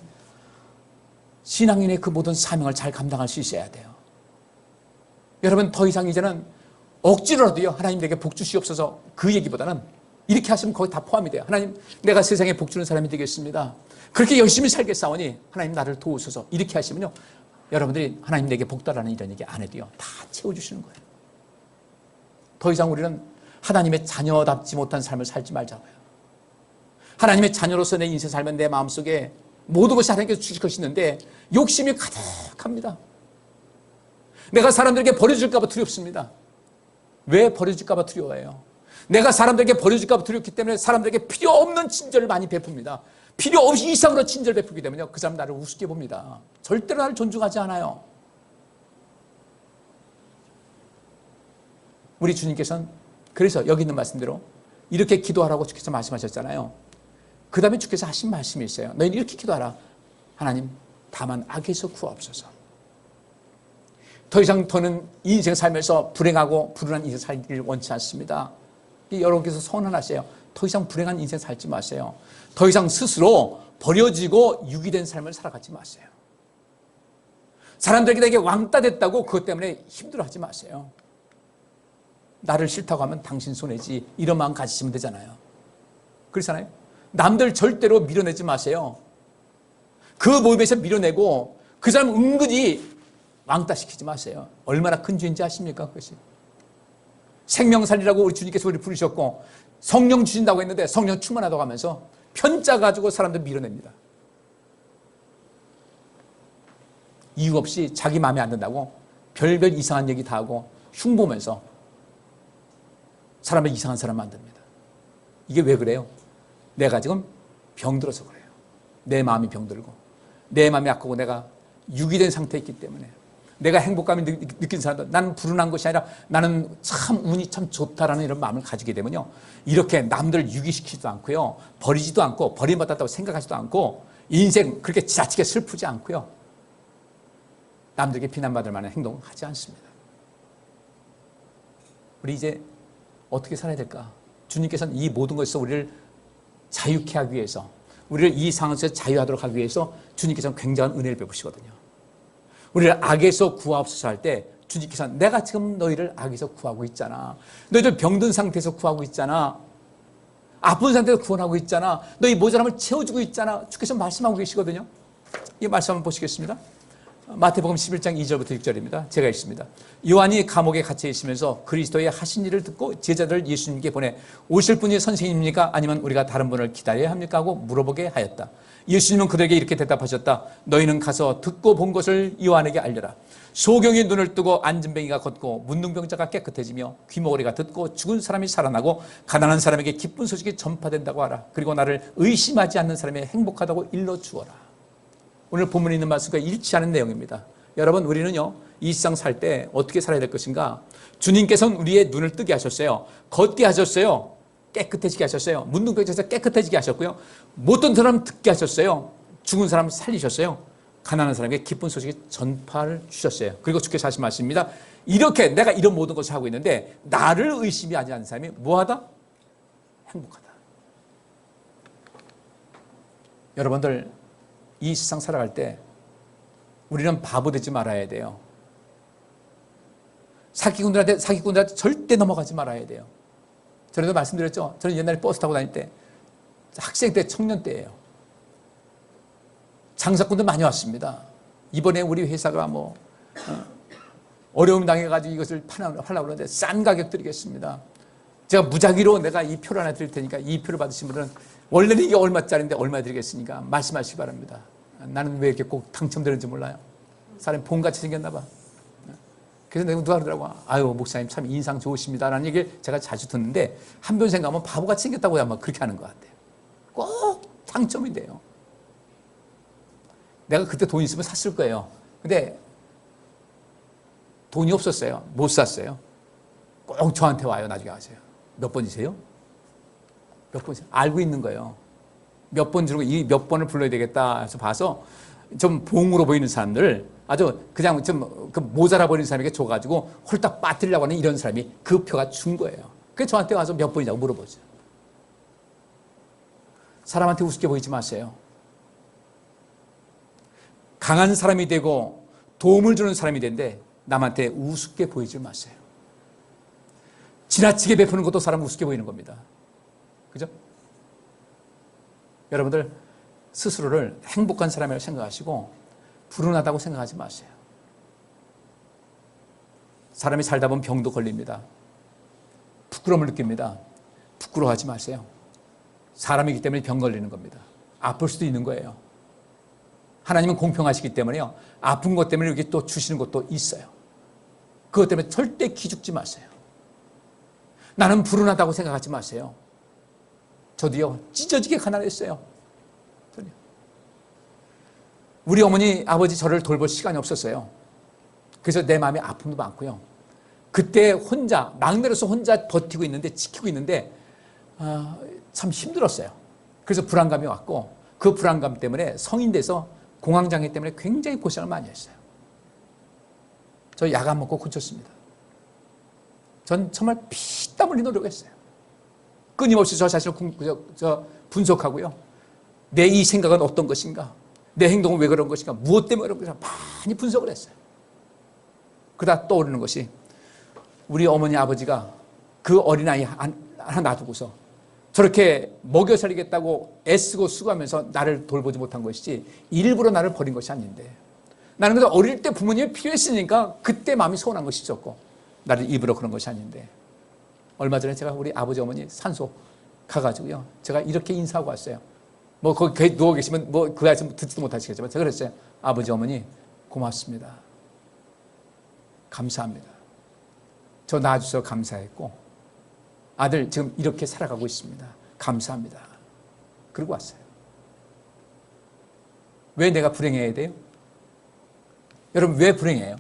Speaker 2: 신앙인의 그 모든 사명을 잘 감당할 수 있어야 돼요. 여러분, 더 이상 이제는 억지로라도요, 하나님 내게 복 주시옵소서, 그 얘기보다는 이렇게 하시면 거기 다 포함이 돼요. 하나님, 내가 세상에 복 주는 사람이 되겠습니다. 그렇게 열심히 살겠사오니 하나님 나를 도우소서, 이렇게 하시면요, 여러분들이 하나님 내게 복 달라는 이런 얘기 안 해도요, 다 채워주시는 거예요. 더 이상 우리는 하나님의 자녀답지 못한 삶을 살지 말자고요. 하나님의 자녀로서 내 인생 살면 내 마음속에 모든 것이 하나님께서 주실 것이 있는데 욕심이 가득합니다. 내가 사람들에게 버려질까 봐 두렵습니다. 왜 버려질까 봐 두려워해요? 내가 사람들에게 버려질까 봐 두렵기 때문에 사람들에게 필요 없는 친절을 많이 베풉니다. 필요 없이 이상으로 친절을 베푸게 되면요, 그 사람 나를 우습게 봅니다. 절대로 나를 존중하지 않아요. 우리 주님께서는 그래서 여기 있는 말씀대로 이렇게 기도하라고 주께서 말씀하셨잖아요. 그 다음에 주께서 하신 말씀이 있어요. 너희는 이렇게 기도하라. 하나님, 다만 악에서 구하옵소서. 더 이상 더는 인생 살면서 불행하고 불운한 인생 살기를 원치 않습니다. 여러분께서 선언하세요. 더 이상 불행한 인생 살지 마세요. 더 이상 스스로 버려지고 유기된 삶을 살아가지 마세요. 사람들에게 내게 왕따 됐다고 그것 때문에 힘들어하지 마세요. 나를 싫다고 하면 당신 손해지, 이런 마음 가지시면 되잖아요. 그렇잖아요. 남들 절대로 밀어내지 마세요. 그 모임에서 밀어내고 그 사람 은근히 왕따시키지 마세요. 얼마나 큰 죄인지 아십니까? 그것이 생명살리라고 우리 주님께서 우리를 부르셨고 성령 주신다고 했는데 성령 충만하다고 하면서 편짜 가지고 사람들 밀어냅니다. 이유 없이 자기 마음에 안 든다고 별별 이상한 얘기 다 하고 흉보면서 사람을 이상한 사람 만듭니다. 이게 왜 그래요? 내가 지금 병들어서 그래요. 내 마음이 병들고 내 마음이 약하고 내가 유기된 상태에 있기 때문에 내가 행복감을 느낀 사람도 나는 불운한 것이 아니라 나는 참 운이 참 좋다라는 이런 마음을 가지게 되면요, 이렇게 남들을 유기시키지도 않고요, 버리지도 않고 버림받았다고 생각하지도 않고 인생 그렇게 지나치게 슬프지 않고요, 남들에게 비난받을 만한 행동을 하지 않습니다. 우리 이제 어떻게 살아야 될까? 주님께서는 이 모든 것에서 우리를 자유케 하기 위해서, 우리를 이 상황에서 자유하도록 하기 위해서 주님께서는 굉장한 은혜를 베푸시거든요. 우리를 악에서 구하옵소서 할 때 주님께서는 내가 지금 너희를 악에서 구하고 있잖아. 너희들 병든 상태에서 구하고 있잖아. 아픈 상태에서 구원하고 있잖아. 너희 모자람을 채워주고 있잖아. 주께서 말씀하고 계시거든요. 이 말씀 한번 보시겠습니다. 마태복음 11장 2절부터 6절입니다. 제가 읽습니다. 요한이 감옥에 갇혀 있으면서 그리스도의 하신 일을 듣고 제자들을 예수님께 보내 오실 분이 선생님입니까? 아니면 우리가 다른 분을 기다려야 합니까? 하고 물어보게 하였다. 예수님은 그들에게 이렇게 대답하셨다. 너희는 가서 듣고 본 것을 요한에게 알려라. 소경이 눈을 뜨고 앉은뱅이가 걷고 문둥병자가 깨끗해지며 귀머거리가 듣고 죽은 사람이 살아나고 가난한 사람에게 기쁜 소식이 전파된다고 하라. 그리고 나를 의심하지 않는 사람이 행복하다고 일러주어라. 오늘 본문에 있는 말씀과 일치하는 내용입니다. 여러분, 우리는요, 이 세상 살 때 어떻게 살아야 될 것인가? 주님께서는 우리의 눈을 뜨게 하셨어요. 걷게 하셨어요. 깨끗해지게 하셨어요. 문둥병자에서 깨끗해지게 하셨고요. 못된 사람 듣게 하셨어요. 죽은 사람 살리셨어요. 가난한 사람에게 기쁜 소식의 전파를 주셨어요. 그리고 주께서 하신 말씀입니다. 이렇게 내가 이런 모든 것을 하고 있는데 나를 의심하지 않는 사람이 뭐하다? 행복하다. 여러분들, 이 세상 살아갈 때 우리는 바보 되지 말아야 돼요. 사기꾼들한테 절대 넘어가지 말아야 돼요. 전에도 말씀드렸죠. 저는 옛날에 버스 타고 다닐 때 학생 때, 청년 때예요. 장사꾼들 많이 왔습니다. 이번에 우리 회사가 어려움 당해가지고 이것을 하려고 그러는데 싼 가격 드리겠습니다. 제가 무작위로 내가 이 표를 하나 드릴 테니까 이 표를 받으신 분은 원래는 이게 얼마짜리인데 얼마 드리겠으니까 말씀하시기 바랍니다. 나는 왜 이렇게 꼭 당첨되는지 몰라요. 사람이 봄같이 생겼나 봐. 그래서 내가 누가 그러더라고. 아유, 목사님 참 인상 좋으십니다 라는 얘기를 제가 자주 듣는데 한편 생각하면 바보같이 생겼다고 아마 그렇게 하는 것 같아요. 꼭 당첨이 돼요. 내가 그때 돈 있으면 샀을 거예요. 근데 돈이 없었어요. 못 샀어요. 꼭 저한테 와요. 나중에 아세요. 몇 번이세요? 몇 번이세요? 알고 있는 거예요. 몇 번 주고 이 몇 번을 불러야 되겠다 해서 봐서 좀 봉으로 보이는 사람들, 아주 그냥 좀 모자라 보이는 사람에게 줘가지고 홀딱 빠뜨리려고 하는 이런 사람이 그 표가 준 거예요. 그래서 저한테 와서 몇 번이냐고 물어보죠. 사람한테 우습게 보이지 마세요. 강한 사람이 되고 도움을 주는 사람이 되는데 남한테 우습게 보이지 마세요. 지나치게 베푸는 것도 사람 우습게 보이는 겁니다. 그죠? 여러분들 스스로를 행복한 사람이라고 생각하시고 불운하다고 생각하지 마세요. 사람이 살다 보면 병도 걸립니다. 부끄러움을 느낍니다. 부끄러워하지 마세요. 사람이기 때문에 병 걸리는 겁니다. 아플 수도 있는 거예요. 하나님은 공평하시기 때문에요. 아픈 것 때문에 이렇게 또 주시는 것도 있어요. 그것 때문에 절대 기죽지 마세요. 나는 불운하다고 생각하지 마세요. 저도요, 찢어지게 가난했어요. 우리 어머니, 아버지 저를 돌볼 시간이 없었어요. 그래서 내 마음에 아픔도 많고요. 그때 혼자, 막내로서 혼자 버티고 있는데, 지키고 있는데, 참 힘들었어요. 그래서 불안감이 왔고, 그 불안감 때문에 성인 돼서 공황장애 때문에 굉장히 고생을 많이 했어요. 저 약 안 먹고 고쳤습니다. 전 정말 피땀 흘리 노력했어요. 끊임없이 저 자신을 분석하고요. 내 이 생각은 어떤 것인가? 내 행동은 왜 그런 것인가? 무엇 때문에 그런 것인가? 많이 분석을 했어요. 그러다 떠오르는 것이 우리 어머니 아버지가 그 어린아이 하나 놔두고서 저렇게 먹여 살리겠다고 애쓰고 수고하면서 나를 돌보지 못한 것이지 일부러 나를 버린 것이 아닌데, 나는 그래도 어릴 때 부모님이 필요했으니까 그때 마음이 서운한 것이 있었고, 나를 일부러 그런 것이 아닌데, 얼마 전에 제가 우리 아버지 어머니 산소 가가지고요, 제가 이렇게 인사하고 왔어요. 뭐 거기 누워 계시면 뭐 그 말씀 듣지도 못하시겠지만 제가 그랬어요. 아버지 어머니 고맙습니다. 감사합니다. 저 낳아주셔서 감사했고 아들 지금 이렇게 살아가고 있습니다. 감사합니다. 그러고 왔어요. 왜 내가 불행해야 돼요? 여러분 왜 불행해요?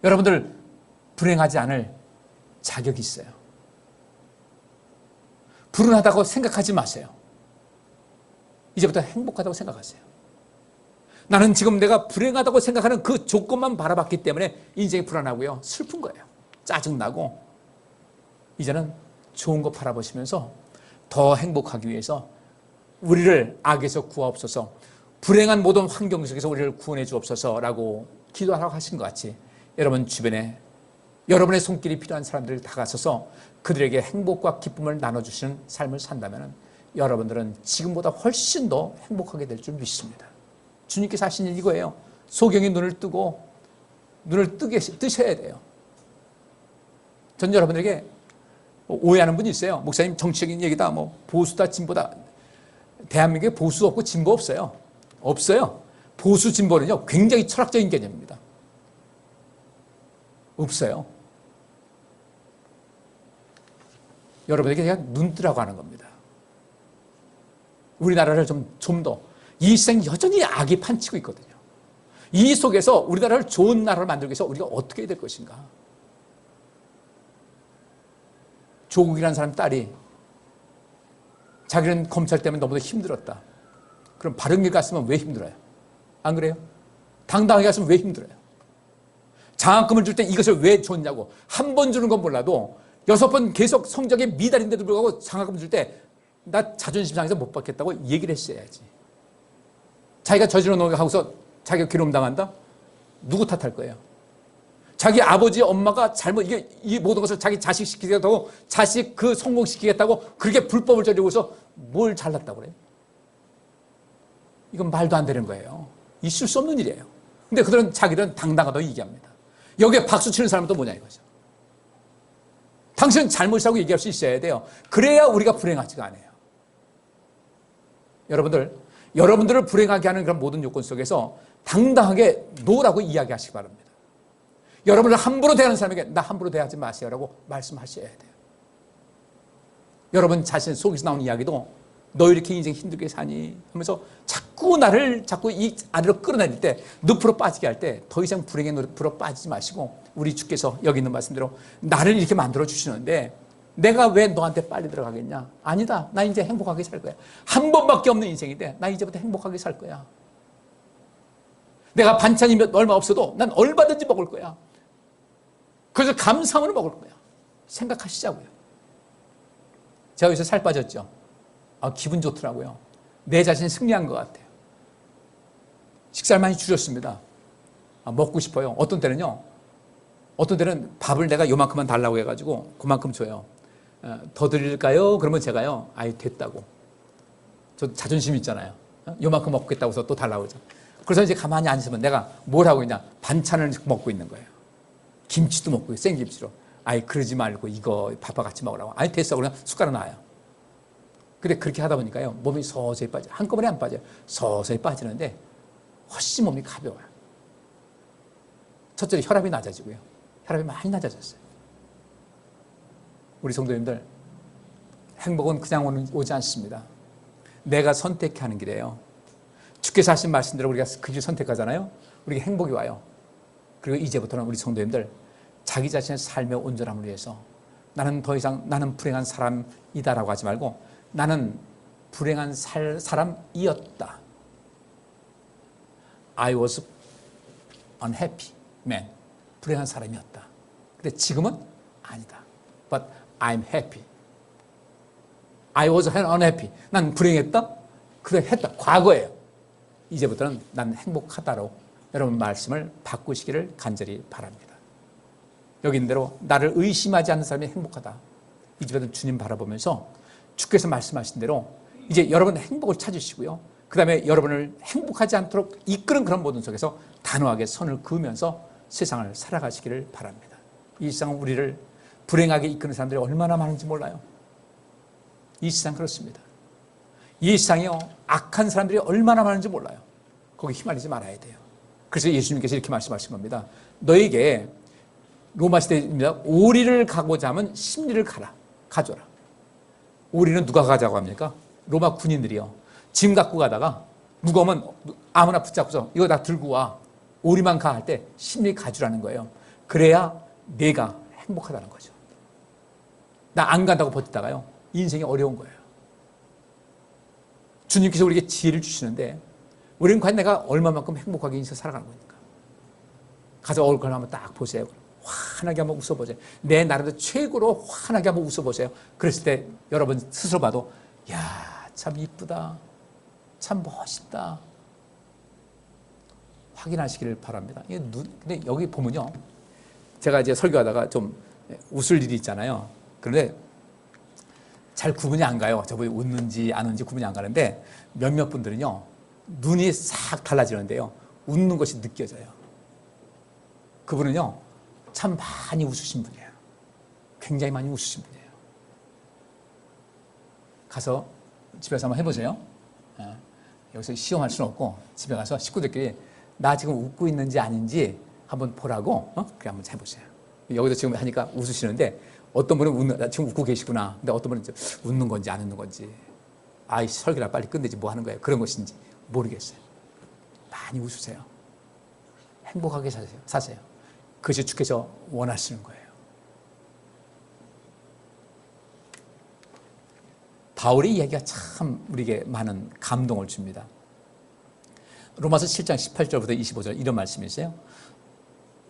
Speaker 2: 여러분들 불행하지 않을 자격이 있어요. 불운하다고 생각하지 마세요. 이제부터 행복하다고 생각하세요. 나는 지금 내가 불행하다고 생각하는 그 조건만 바라봤기 때문에 인생이 불안하고요, 슬픈 거예요. 짜증나고. 이제는 좋은 거 바라보시면서 더 행복하기 위해서 우리를 악에서 구하옵소서, 불행한 모든 환경 속에서 우리를 구원해 주옵소서라고 기도하라고 하신 것 같이 여러분 주변에 여러분의 손길이 필요한 사람들을 다가서서 그들에게 행복과 기쁨을 나눠주시는 삶을 산다면 여러분들은 지금보다 훨씬 더 행복하게 될 줄 믿습니다. 주님께서 하신 일 이거예요. 소경이 눈을 뜨셔야 돼요. 전 여러분들에게 오해하는 분이 있어요. 목사님 정치적인 얘기다, 뭐 보수다 진보다. 대한민국에 보수 없고 진보 없어요. 없어요. 보수 진보는요 굉장히 철학적인 개념입니다. 없어요. 여러분에게 제가 눈 뜨라고 하는 겁니다. 우리나라를 좀 더, 이 세상 여전히 악이 판치고 있거든요. 이 속에서 우리나라를 좋은 나라로 만들기 위해서 우리가 어떻게 해야 될 것인가? 조국이라는 사람 딸이 자기는 검찰 때문에 너무도 힘들었다. 그럼 바른 길 갔으면 왜 힘들어요? 안 그래요? 당당하게 갔으면 왜 힘들어요? 장학금을 줄 때 이것을 왜 줬냐고. 한 번 주는 건 몰라도 6번 계속 성적에 미달인데도 불구하고 장학금 줄 때 나 자존심 상해서 못 받겠다고 얘기를 했어야지. 자기가 저질러 놓은 거 하고서 자기가 괴로움 당한다? 누구 탓할 거예요? 자기 아버지 엄마가 잘못 이 모든 것을 자기 자식 시키겠다고, 자식 그 성공시키겠다고 그렇게 불법을 저지르고서 뭘 잘났다고 그래요? 이건 말도 안 되는 거예요. 있을 수 없는 일이에요. 근데 그들은 자기들은 당당하다고 얘기합니다. 여기에 박수 치는 사람은 또 뭐냐 이거죠. 당신은 잘못이라고 얘기할 수 있어야 돼요. 그래야 우리가 불행하지가 않아요. 여러분들을 불행하게 하는 그런 모든 요건 속에서 당당하게 노라고 이야기하시기 바랍니다. 여러분을 함부로 대하는 사람에게 나 함부로 대하지 마세요라고 말씀하셔야 돼요. 여러분 자신 속에서 나오는 이야기도 너 이렇게 인생 힘들게 사니? 하면서 자꾸 이 아래로 끌어내릴 때, 늪으로 빠지게 할 때 더 이상 불행의 늪으로 빠지지 마시고, 우리 주께서 여기 있는 말씀대로 나를 이렇게 만들어 주시는데 내가 왜 너한테 빨리 들어가겠냐? 아니다. 나 이제 행복하게 살 거야. 한 번밖에 없는 인생인데 나 이제부터 행복하게 살 거야. 내가 반찬이 얼마 없어도 난 얼마든지 먹을 거야. 그래서 감사함으로 먹을 거야. 생각하시자고요. 제가 요새 살 빠졌죠. 기분 좋더라고요. 내 자신이 승리한 것 같아요. 식사를 많이 줄였습니다. 먹고 싶어요. 어떤 때는 밥을 내가 요만큼만 달라고 해가지고 그만큼 줘요. 더 드릴까요? 그러면 제가요, 됐다고. 저 자존심 있잖아요. 요만큼 먹겠다고 해서 또 달라고 하죠. 그래서 이제 가만히 앉으면 내가 뭘 하고 있냐? 반찬을 먹고 있는 거예요. 김치도 먹고 있어요. 생김치로. 그러지 말고 이거 밥과 같이 먹으라고. 됐어. 그냥 숟가락 놔요. 근데 그렇게 하다 보니까요, 몸이 서서히 빠져요. 한꺼번에 안 빠져요. 서서히 빠지는데 훨씬 몸이 가벼워요. 첫째로 혈압이 낮아지고요. 혈압이 많이 낮아졌어요. 우리 성도님들, 행복은 그냥 오지 않습니다. 내가 선택하는 길이에요. 주께서 하신 말씀대로 우리가 그 길 선택하잖아요. 우리가 행복이 와요. 그리고 이제부터는 우리 성도님들, 자기 자신의 삶의 온전함을 위해서 나는 더 이상 나는 불행한 사람이다라고 하지 말고 나는 불행한 사람이었다. I was unhappy man. 불행한 사람이었다. 근데 지금은 아니다. But I'm happy. I was unhappy. 난 불행했다? 그래, 했다. 과거예요. 이제부터는 난 행복하다로 여러분 말씀을 바꾸시기를 간절히 바랍니다. 여기 있는 대로 나를 의심하지 않는 사람이 행복하다. 이제부터 주님 바라보면서 주께서 말씀하신 대로 이제 여러분 행복을 찾으시고요. 그 다음에 여러분을 행복하지 않도록 이끄는 그런 모든 속에서 단호하게 선을 그으면서 세상을 살아가시기를 바랍니다. 이 세상은 우리를 불행하게 이끄는 사람들이 얼마나 많은지 몰라요. 이 세상 그렇습니다. 이 세상이요, 악한 사람들이 얼마나 많은지 몰라요. 거기 휘말리지 말아야 돼요. 그래서 예수님께서 이렇게 말씀하신 겁니다. 너에게 로마 시대입니다. 오리를 가고자 하면 십리를 가져라. 오리는 누가 가자고 합니까? 로마 군인들이요. 짐 갖고 가다가 무거우면 아무나 붙잡고서 이거 다 들고 와. 오리만 가 할 때 십리 가주라는 거예요. 그래야 내가 행복하다는 거죠. 나 안 간다고 버티다가요, 인생이 어려운 거예요. 주님께서 우리에게 지혜를 주시는데 우리는 과연 내가 얼마만큼 행복하게 인생 살아가는 겁니까? 가서 얼굴 한번 딱 보세요. 환하게 한번 웃어보세요. 내 나름대로 최고로 환하게 한번 웃어보세요. 그랬을 때 여러분 스스로 봐도 야, 참 이쁘다. 참 멋있다. 확인하시기를 바랍니다. 근데 여기 보면요, 제가 이제 설교하다가 좀 웃을 일이 있잖아요. 그런데 잘 구분이 안 가요. 저분이 웃는지 안 웃는지 구분이 안 가는데 몇몇 분들은요, 눈이 싹 달라지는데요, 웃는 것이 느껴져요. 그분은요, 참 많이 웃으신 분이에요. 굉장히 많이 웃으신 분이에요. 가서 집에서 한번 해보세요. 여기서 시험할 수는 없고 집에 가서 식구들끼리 나 지금 웃고 있는지 아닌지 한번 보라고, 그래 한번 해보세요. 여기서 지금 하니까 웃으시는데 어떤 분은 지금 웃고 계시구나. 근데 어떤 분은 웃는 건지 안 웃는 건지, 설교나 빨리 끝내지 뭐 하는 거예요, 그런 것인지 모르겠어요. 많이 웃으세요. 행복하게 사세요. 그것이 주께서 원하시는 거예요. 바울의 이야기가 참 우리에게 많은 감동을 줍니다. 로마서 7장 18절부터 25절 이런 말씀이 있어요.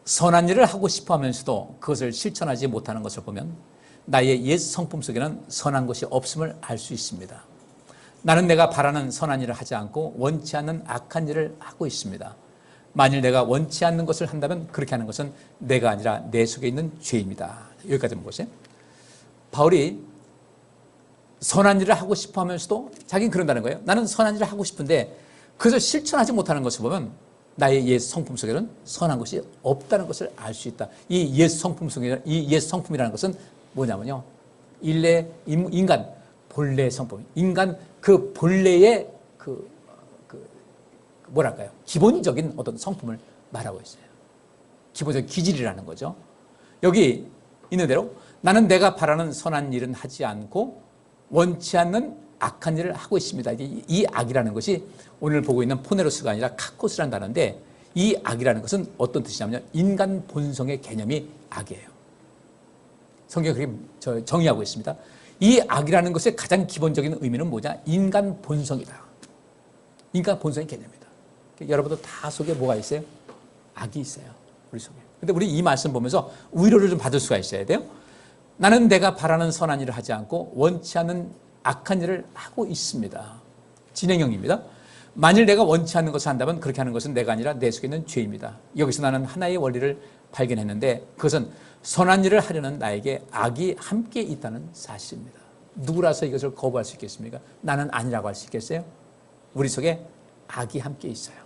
Speaker 2: 선한 일을 하고 싶어 하면서도 그것을 실천하지 못하는 것을 보면 나의 옛 성품 속에는 선한 것이 없음을 알 수 있습니다. 나는 내가 바라는 선한 일을 하지 않고 원치 않는 악한 일을 하고 있습니다. 만일 내가 원치 않는 것을 한다면 그렇게 하는 것은 내가 아니라 내 속에 있는 죄입니다. 여기까지 보세요. 바울이 선한 일을 하고 싶어 하면서도 자기는 그런다는 거예요. 나는 선한 일을 하고 싶은데 그것을 실천하지 못하는 것을 보면 나의 옛 성품 속에는 선한 것이 없다는 것을 알 수 있다. 이 옛 성품 속에, 이 옛 성품이라는 것은 뭐냐면요, 인간 본래 성품, 인간 그 본래의 뭐랄까요, 기본적인 어떤 성품을 말하고 있어요. 기본적인 기질이라는 거죠. 여기 있는 대로 나는 내가 바라는 선한 일은 하지 않고 원치 않는 악한 일을 하고 있습니다. 이 악이라는 것이 오늘 보고 있는 포네로스가 아니라 카코스라는 단어인데, 이 악이라는 것은 어떤 뜻이냐면요, 인간 본성의 개념이 악이에요. 성경이 그렇게 정의하고 있습니다. 이 악이라는 것의 가장 기본적인 의미는 뭐냐? 인간 본성이다. 인간 본성의 개념이다. 여러분도 다 속에 뭐가 있어요? 악이 있어요. 우리 속에. 근데 우리 이 말씀 보면서 위로를 좀 받을 수가 있어야 돼요. 나는 내가 바라는 선한 일을 하지 않고 원치 않는 악한 일을 하고 있습니다. 진행형입니다. 만일 내가 원치 않는 것을 한다면 그렇게 하는 것은 내가 아니라 내 속에 있는 죄입니다. 여기서 나는 하나의 원리를 발견했는데, 그것은 선한 일을 하려는 나에게 악이 함께 있다는 사실입니다. 누구라서 이것을 거부할 수 있겠습니까? 나는 아니라고 할 수 있겠어요? 우리 속에 악이 함께 있어요.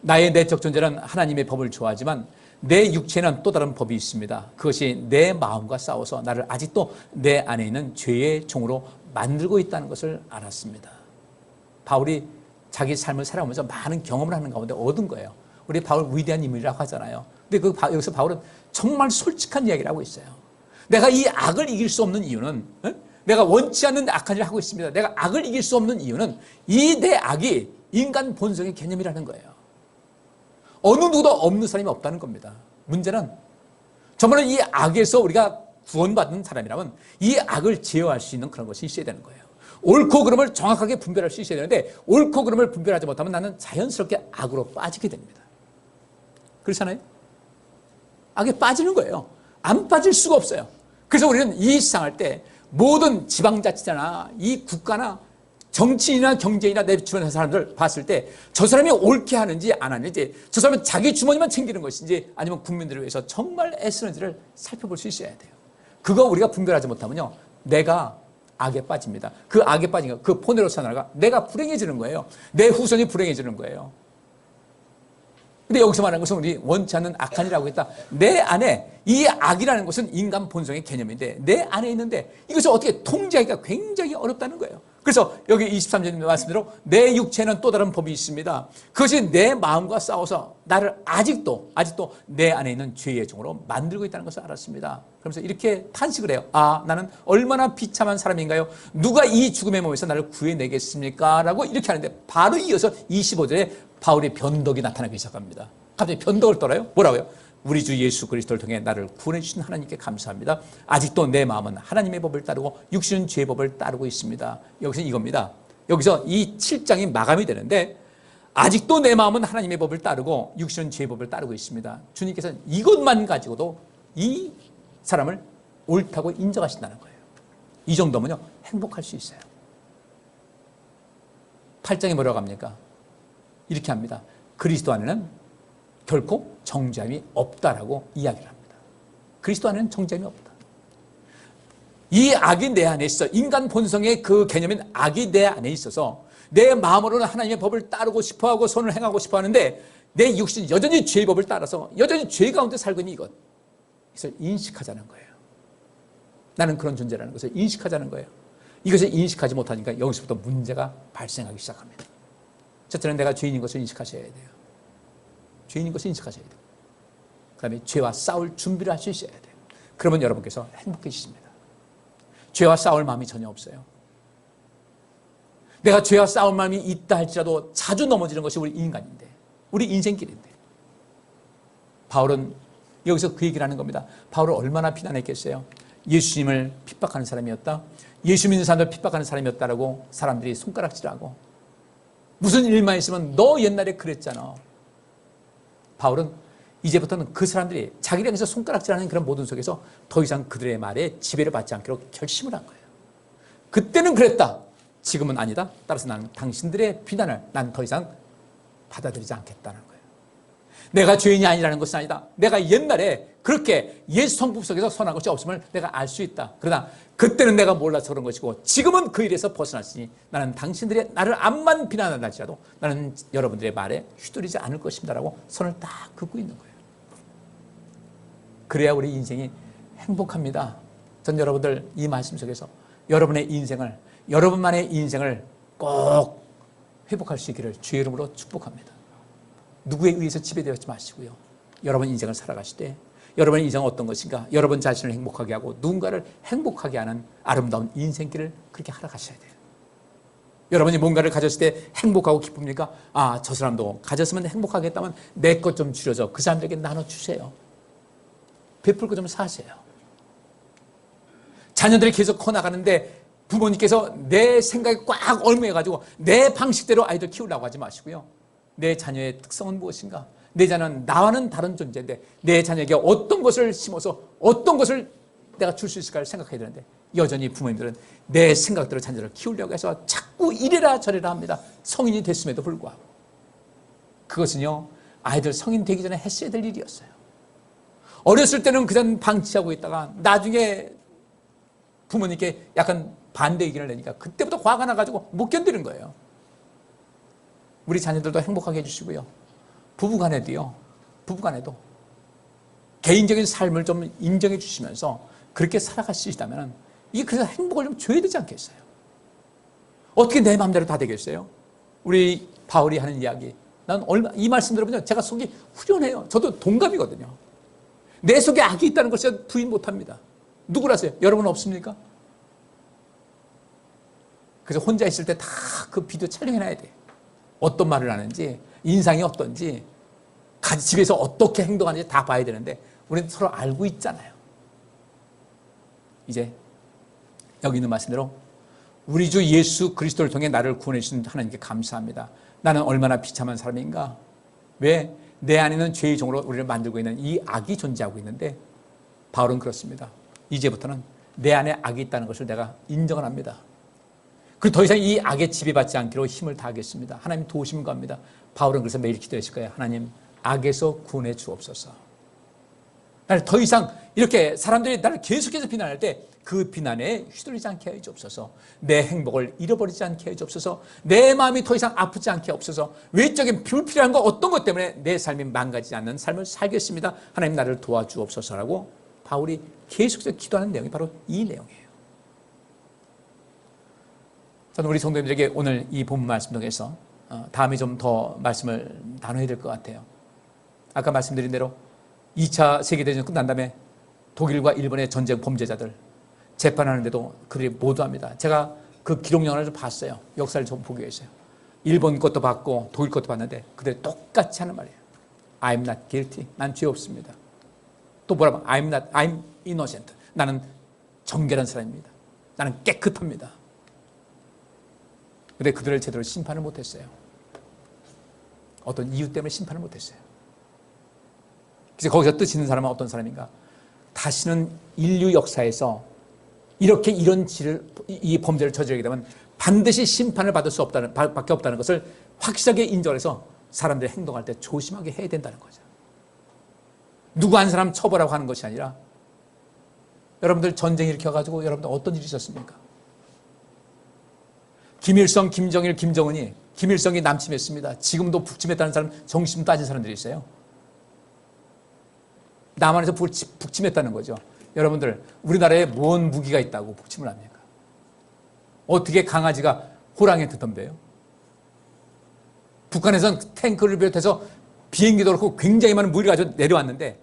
Speaker 2: 나의 내적 존재는 하나님의 법을 좋아하지만 내 육체는 또 다른 법이 있습니다. 그것이 내 마음과 싸워서 나를 아직도 내 안에 있는 죄의 종으로 만들고 있다는 것을 알았습니다. 바울이 자기 삶을 살아오면서 많은 경험을 하는 가운데 얻은 거예요. 우리 바울 위대한 인물이라고 하잖아요. 근데 여기서 바울은 정말 솔직한 이야기를 하고 있어요. 내가 이 악을 이길 수 없는 이유는, 내가 원치 않는 악한 일을 하고 있습니다. 내가 악을 이길 수 없는 이유는 이 내 악이 인간 본성의 개념이라는 거예요. 어느 누구도 없는 사람이 없다는 겁니다. 문제는 정말 이 악에서 우리가 구원받는 사람이라면 이 악을 제어할 수 있는 그런 것이 있어야 되는 거예요. 옳고 그름을 정확하게 분별할 수 있어야 되는데, 옳고 그름을 분별하지 못하면 나는 자연스럽게 악으로 빠지게 됩니다. 그렇잖아요? 악에 빠지는 거예요. 안 빠질 수가 없어요. 그래서 우리는 이 세상할 때 모든 지방자치자나 이 국가나 정치인이나 경제인이나 내 주변의 사람들 봤을 때 저 사람이 옳게 하는지 안 하는지, 저 사람은 자기 주머니만 챙기는 것인지 아니면 국민들을 위해서 정말 애쓰는지를 살펴볼 수 있어야 돼요. 그거 우리가 분별하지 못하면요, 내가 악에 빠집니다. 그 악에 빠진 거, 그 포네로스 하나가 내가 불행해지는 거예요. 내 후손이 불행해지는 거예요. 근데 여기서 말하는 것은 우리 원치 않는 악한 일이라고 했다. 내 안에 이 악이라는 것은 인간 본성의 개념인데 내 안에 있는데 이것을 어떻게 통제하기가 굉장히 어렵다는 거예요. 그래서 여기 23절 말씀대로 내 육체는 또 다른 법이 있습니다. 그것이 내 마음과 싸워서 나를 아직도 내 안에 있는 죄의 종으로 만들고 있다는 것을 알았습니다. 그러면서 이렇게 탄식을 해요. 아, 나는 얼마나 비참한 사람인가요? 누가 이 죽음의 몸에서 나를 구해내겠습니까? 라고 이렇게 하는데, 바로 이어서 25절에 바울의 변덕이 나타나기 시작합니다. 갑자기 변덕을 떨어요. 뭐라고요? 우리 주 예수 그리스도를 통해 나를 구원해 주신 하나님께 감사합니다. 아직도 내 마음은 하나님의 법을 따르고 육신은 죄의 법을 따르고 있습니다. 여기서 이겁니다. 여기서 이 7장이 마감이 되는데, 아직도 내 마음은 하나님의 법을 따르고 육신은 죄의 법을 따르고 있습니다. 주님께서는 이것만 가지고도 이 사람을 옳다고 인정하신다는 거예요. 이 정도면요, 행복할 수 있어요. 8장에 뭐라고 합니까? 이렇게 합니다. 그리스도 안에는 결코 정죄함이 없다라고 이야기를 합니다. 그리스도 안에는 정죄함이 없다. 이 악이 내 안에 있어. 인간 본성의 그 개념인 악이 내 안에 있어서 내 마음으로는 하나님의 법을 따르고 싶어하고 선을 행하고 싶어하는데 내 육신이 여전히 죄의 법을 따라서 여전히 죄 가운데 살고 있는 이것을 인식하자는 거예요. 나는 그런 존재라는 것을 인식하자는 거예요. 이것을 인식하지 못하니까 여기서부터 문제가 발생하기 시작합니다. 첫째는 내가 죄인인 것을 인식하셔야 돼요. 죄인인 것을 인식하셔야 돼요. 그 다음에 죄와 싸울 준비를 할 수 있어야 돼요. 그러면 여러분께서 행복해지십니다. 죄와 싸울 마음이 전혀 없어요. 내가 죄와 싸울 마음이 있다 할지라도 자주 넘어지는 것이 우리 인간인데, 우리 인생길인데, 바울은 여기서 그 얘기를 하는 겁니다. 바울은 얼마나 비난했겠어요. 예수님을 핍박하는 사람이었다, 예수 믿는 사람들 핍박하는 사람이었다라고 사람들이 손가락질하고, 무슨 일만 있으면 너 옛날에 그랬잖아. 바울은 이제부터는 그 사람들이 자기를 향해서 손가락질하는 그런 모든 속에서 더 이상 그들의 말에 지배를 받지 않기로 결심을 한 거예요. 그때는 그랬다, 지금은 아니다. 따라서 나는 당신들의 비난을 난 더 이상 받아들이지 않겠다는 거예요. 내가 죄인이 아니라는 것은 아니다. 내가 옛날에 그렇게 예수 성품 속에서 선한 것이 없음을 내가 알 수 있다. 그러나 그때는 내가 몰라서 그런 것이고 지금은 그 일에서 벗어났으니 나는 당신들이 나를 암만 비난한다 할지라도 나는 여러분들의 말에 휘둘리지 않을 것입니다 라고 선을 딱 긋고 있는 거예요. 그래야 우리 인생이 행복합니다. 전 여러분들 이 말씀 속에서 여러분의 인생을, 여러분만의 인생을 꼭 회복할 수 있기를 주의 이름으로 축복합니다. 누구에 의해서 지배되지 마시고요. 여러분 인생을 살아가실 때 여러분의 인생은 어떤 것인가, 여러분 자신을 행복하게 하고 누군가를 행복하게 하는 아름다운 인생길을 그렇게 하러 가셔야 돼요. 여러분이 뭔가를 가졌을 때 행복하고 기쁩니까? 아, 저 사람도 가졌으면 행복하겠다면 내 것 좀 줄여서 그 사람들에게 나눠주세요. 베풀 거 좀 사세요. 자녀들이 계속 커나가는데 부모님께서 내 생각에 꽉 얽매여가지고 내 방식대로 아이들 키우려고 하지 마시고요. 내 자녀의 특성은 무엇인가? 내 자녀는 나와는 다른 존재인데 내 자녀에게 어떤 것을 심어서 어떤 것을 내가 줄 수 있을까를 생각해야 되는데 여전히 부모님들은 내 생각대로 자녀를 키우려고 해서 자꾸 이래라 저래라 합니다. 성인이 됐음에도 불구하고. 그것은요, 아이들 성인 되기 전에 했어야 될 일이었어요. 어렸을 때는 그냥 방치하고 있다가 나중에 부모님께 약간 반대 의견을 내니까 그때부터 화가 나가지고 못 견디는 거예요. 우리 자녀들도 행복하게 해주시고요. 부부간에도 개인적인 삶을 좀 인정해 주시면서 그렇게 살아갈 수 있다면 이게 그래서 행복을 좀 줘야 되지 않겠어요? 어떻게 내 마음대로 다 되겠어요? 우리 바울이 하는 이야기, 난 이 말씀 들으면 제가 속이 후련해요. 저도 동감이거든요. 내 속에 악이 있다는 것을 부인 못합니다. 누구라세요? 여러분 없습니까? 그래서 혼자 있을 때 다 그 비디오 촬영해놔야 돼. 어떤 말을 하는지, 인상이 어떤지, 집에서 어떻게 행동하는지 다 봐야 되는데 우리는 서로 알고 있잖아요. 이제 여기 있는 말씀대로 우리 주 예수 그리스도를 통해 나를 구원해 주신 하나님께 감사합니다. 나는 얼마나 비참한 사람인가? 왜? 내 안에는 죄의 종으로 우리를 만들고 있는 이 악이 존재하고 있는데 바울은 그렇습니다. 이제부터는 내 안에 악이 있다는 것을 내가 인정을 합니다. 그리고 더 이상 이 악에 지배받지 않기로 힘을 다하겠습니다. 하나님 도우시면 겁니다. 바울은 그래서 매일 기도했을 거예요. 하나님 악에서 구원해 주옵소서. 나를 더 이상 이렇게 사람들이 나를 계속해서 비난할 때 그 비난에 휘둘리지 않게 해 주옵소서. 내 행복을 잃어버리지 않게 해 주옵소서. 내 마음이 더 이상 아프지 않게 없어서 외적인 불필요한 거 어떤 것 때문에 내 삶이 망가지지 않는 삶을 살겠습니다. 하나님 나를 도와주옵소서라고 바울이 계속해서 기도하는 내용이 바로 이 내용이에요. 저는 우리 성도님들에게 오늘 이 본문 말씀 통해서 다음에 좀 더 말씀을 나눠야 될 것 같아요. 아까 말씀드린 대로 2차 세계대전 끝난 다음에 독일과 일본의 전쟁 범죄자들 재판하는데도 그들이 모두합니다. 제가 그 기록 영화를 좀 봤어요. 역사를 좀 보기 위해서요. 일본 것도 봤고 독일 것도 봤는데 그들이 똑같이 하는 말이에요. I'm not guilty. 난 죄 없습니다. 또 뭐라고? I'm innocent. 나는 정결한 사람입니다. 나는 깨끗합니다. 근데 그들을 제대로 심판을 못했어요. 어떤 이유 때문에 심판을 못했어요. 그래서 거기서 뜻 있는 사람은 어떤 사람인가? 다시는 인류 역사에서 이렇게 이 범죄를 저지르게 되면 반드시 심판을 받을 수 없다는, 밖에 없다는 것을 확실하게 인정해서 사람들이 행동할 때 조심하게 해야 된다는 거죠. 누구 한 사람 처벌하고 하는 것이 아니라 여러분들 전쟁 일으켜가지고 여러분들 어떤 일이 있었습니까? 김일성, 김정일, 김정은이 김일성이 남침했습니다. 지금도 북침했다는 사람, 정신 빠진 사람들이 있어요. 남한에서 북침했다는 거죠. 여러분들 우리나라에 뭔 무기가 있다고 북침을 합니까? 어떻게 강아지가 호랑이한테 덤벼요? 북한에서는 탱크를 비롯해서 비행기도 그렇고 굉장히 많은 무기를 가지고 내려왔는데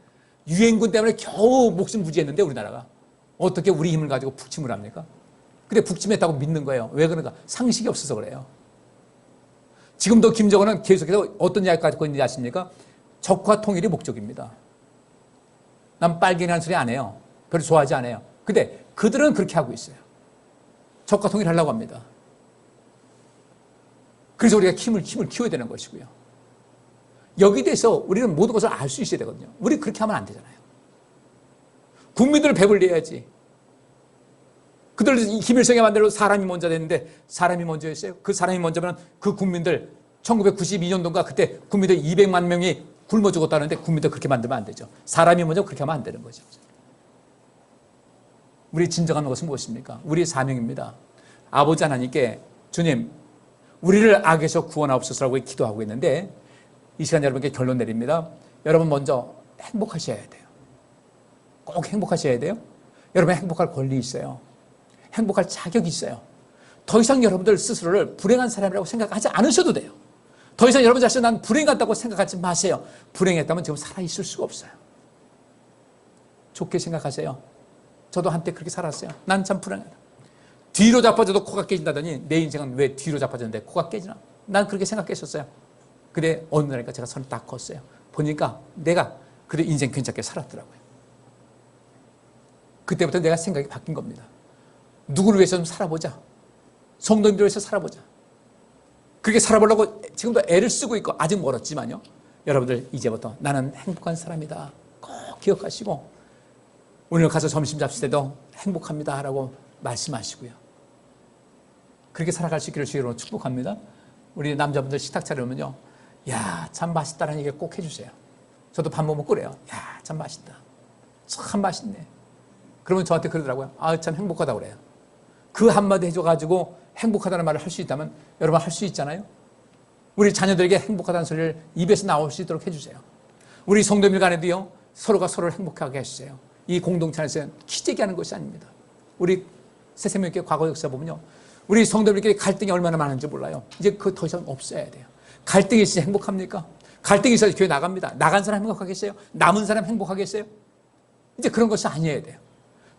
Speaker 2: 유엔군 때문에 겨우 목숨 부지했는데 우리나라가 어떻게 우리 힘을 가지고 북침을 합니까? 근데 북침했다고 믿는 거예요. 왜 그런가? 상식이 없어서 그래요. 지금도 김정은은 계속해서 어떤 이야기 가지고 있는지 아십니까? 적화 통일이 목적입니다. 난 빨갱이라는 소리 안 해요. 별로 좋아하지 않아요. 근데 그들은 그렇게 하고 있어요. 적화 통일 하려고 합니다. 그래서 우리가 힘을 키워야 되는 것이고요. 여기에 대해서 우리는 모든 것을 알 수 있어야 되거든요. 우리 그렇게 하면 안 되잖아요. 국민들을 배불려야지. 그들 김일성이 만들어 사람이 먼저 됐는데 사람이 먼저였어요. 그 사람이 먼저면 그 국민들 1992년도인가 그때 국민들 200만 명이 굶어 죽었다는데 국민들 그렇게 만들면 안 되죠. 사람이 먼저 그렇게 하면 안 되는 거죠. 우리 진정한 것은 무엇입니까? 우리의 사명입니다. 아버지 하나님께 주님 우리를 악에서 구원하옵소서라고 기도하고 있는데 이 시간 여러분께 결론 내립니다. 여러분 먼저 행복하셔야 돼요. 꼭 행복하셔야 돼요. 여러분 행복할 권리 있어요. 행복할 자격이 있어요. 더 이상 여러분들 스스로를 불행한 사람이라고 생각하지 않으셔도 돼요. 더 이상 여러분 자신을 난 불행하다고 생각하지 마세요. 불행했다면 지금 살아있을 수가 없어요. 좋게 생각하세요. 저도 한때 그렇게 살았어요. 난 참 불행하다. 뒤로 자빠져도 코가 깨진다더니 내 인생은 왜 뒤로 자빠졌는데 코가 깨지나? 난 그렇게 생각했었어요. 근데 어느 날인가 제가 손을 딱 껐어요. 보니까 내가 그래 인생 괜찮게 살았더라고요. 그때부터 내가 생각이 바뀐 겁니다. 누구를 위해서 좀 살아보자. 성도님들을 위해서 살아보자. 그렇게 살아보려고 지금도 애를 쓰고 있고 아직 멀었지만요. 여러분들 이제부터 나는 행복한 사람이다. 꼭 기억하시고 오늘 가서 점심 잡실 때도 행복합니다 라고 말씀하시고요. 그렇게 살아갈 수 있기를 주의로 축복합니다. 우리 남자분들 식탁 차려오면요. 야, 참 맛있다는 얘기 꼭 해주세요. 저도 밥 먹으면 그래요. 야, 참 맛있다. 참 맛있네. 그러면 저한테 그러더라고요. 아, 참 행복하다고 그래요. 그 한마디 해줘가지고 행복하다는 말을 할 수 있다면 여러분 할 수 있잖아요. 우리 자녀들에게 행복하다는 소리를 입에서 나올 수 있도록 해주세요. 우리 성도들 간에도요. 서로가 서로를 행복하게 해주세요. 이 공동체 안에서 기재기 하는 것이 아닙니다. 우리 새생명교회 과거 역사 보면요. 우리 성도들끼리 갈등이 얼마나 많은지 몰라요. 이제 그거 더 이상 없어야 돼요. 갈등이 있으니 행복합니까? 갈등이 있어서 교회 나갑니다. 나간 사람 행복하겠어요? 남은 사람 행복하겠어요? 이제 그런 것이 아니어야 돼요.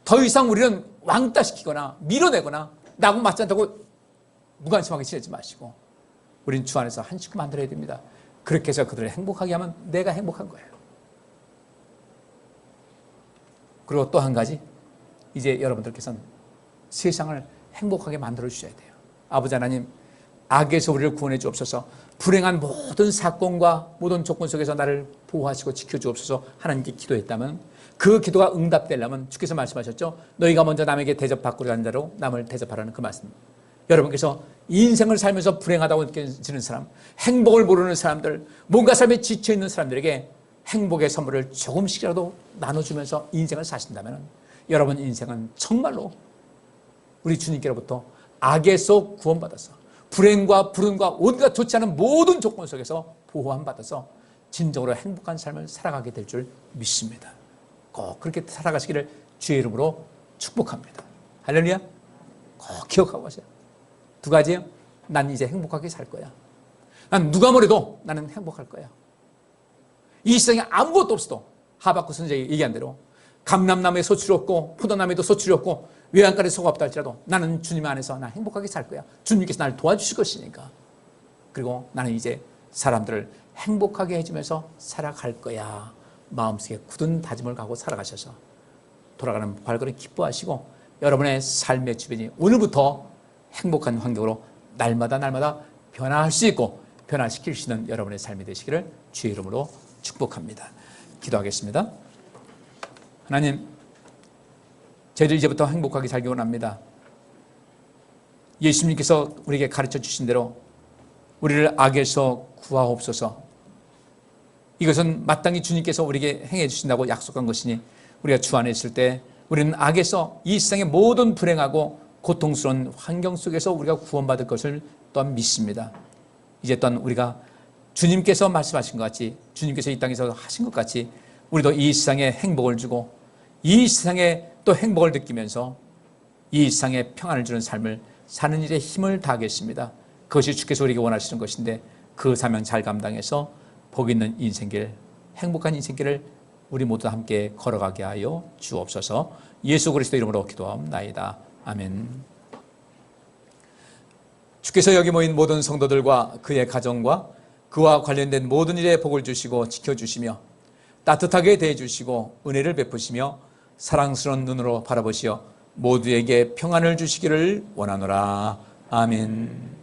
Speaker 2: 더 이상 우리는 왕따시키거나 밀어내거나 나하고 맞지 않다고 무관심하게 지내지 마시고 우린 주 안에서 한 식구 만들어야 됩니다. 그렇게 해서 그들을 행복하게 하면 내가 행복한 거예요. 그리고 또 한 가지 이제 여러분들께서는 세상을 행복하게 만들어 주셔야 돼요. 아버지 하나님 악에서 우리를 구원해 주옵소서. 불행한 모든 사건과 모든 조건 속에서 나를 보호하시고 지켜주옵소서 하나님께 기도했다면 그 기도가 응답되려면 주께서 말씀하셨죠. 너희가 먼저 남에게 대접받고자 하는 대로 남을 대접하라는 그 말씀. 여러분께서 인생을 살면서 불행하다고 느껴지는 사람, 행복을 모르는 사람들, 뭔가 삶에 지쳐있는 사람들에게 행복의 선물을 조금씩이라도 나눠주면서 인생을 사신다면 여러분 인생은 정말로 우리 주님께로부터 악에서 구원받아서 불행과 불운과 온갖 좋지 않은 모든 조건 속에서 보호함 받아서 진정으로 행복한 삶을 살아가게 될 줄 믿습니다. 꼭 그렇게 살아가시기를 주의 이름으로 축복합니다. 할렐루야. 꼭 기억하고 가세요. 두 가지예요. 난 이제 행복하게 살 거야. 난 누가 뭐래도 나는 행복할 거야. 이 세상에 아무것도 없어도 하박국 선지자가 얘기한 대로 감람나무에 소출이 없고 포도나무에도 소출이 없고 외양간에 소가 없다 할지라도 나는 주님 안에서 난 행복하게 살 거야. 주님께서 나를 도와주실 것이니까. 그리고 나는 이제 사람들을 행복하게 해주면서 살아갈 거야. 마음속에 굳은 다짐을 갖고 살아가셔서 돌아가는 발걸음 기뻐하시고 여러분의 삶의 주변이 오늘부터 행복한 환경으로 날마다 변화할 수 있고 변화시킬 수 있는 여러분의 삶이 되시기를 주의 이름으로 축복합니다. 기도하겠습니다. 하나님, 저희들 이제부터 행복하게 살기 원합니다. 예수님께서 우리에게 가르쳐 주신 대로 우리를 악에서 구하옵소서. 이것은 마땅히 주님께서 우리에게 행해 주신다고 약속한 것이니 우리가 주 안에 있을 때 우리는 악에서 이 세상의 모든 불행하고 고통스러운 환경 속에서 우리가 구원받을 것을 또한 믿습니다. 이제 또한 우리가 주님께서 말씀하신 것 같이 주님께서 이 땅에서 하신 것 같이 우리도 이 세상에 행복을 주고 이 세상에 또 행복을 느끼면서 이 세상에 평안을 주는 삶을 사는 일에 힘을 다하겠습니다. 그것이 주께서 우리에게 원하시는 것인데 그 사명 잘 감당해서 복 있는 인생길, 행복한 인생길을 우리 모두 함께 걸어가게 하여 주옵소서. 예수 그리스도 이름으로 기도하옵나이다. 아멘. 주께서 여기 모인 모든 성도들과 그의 가정과 그와 관련된 모든 일에 복을 주시고 지켜주시며 따뜻하게 대해주시고 은혜를 베푸시며 사랑스러운 눈으로 바라보시어 모두에게 평안을 주시기를 원하노라. 아멘.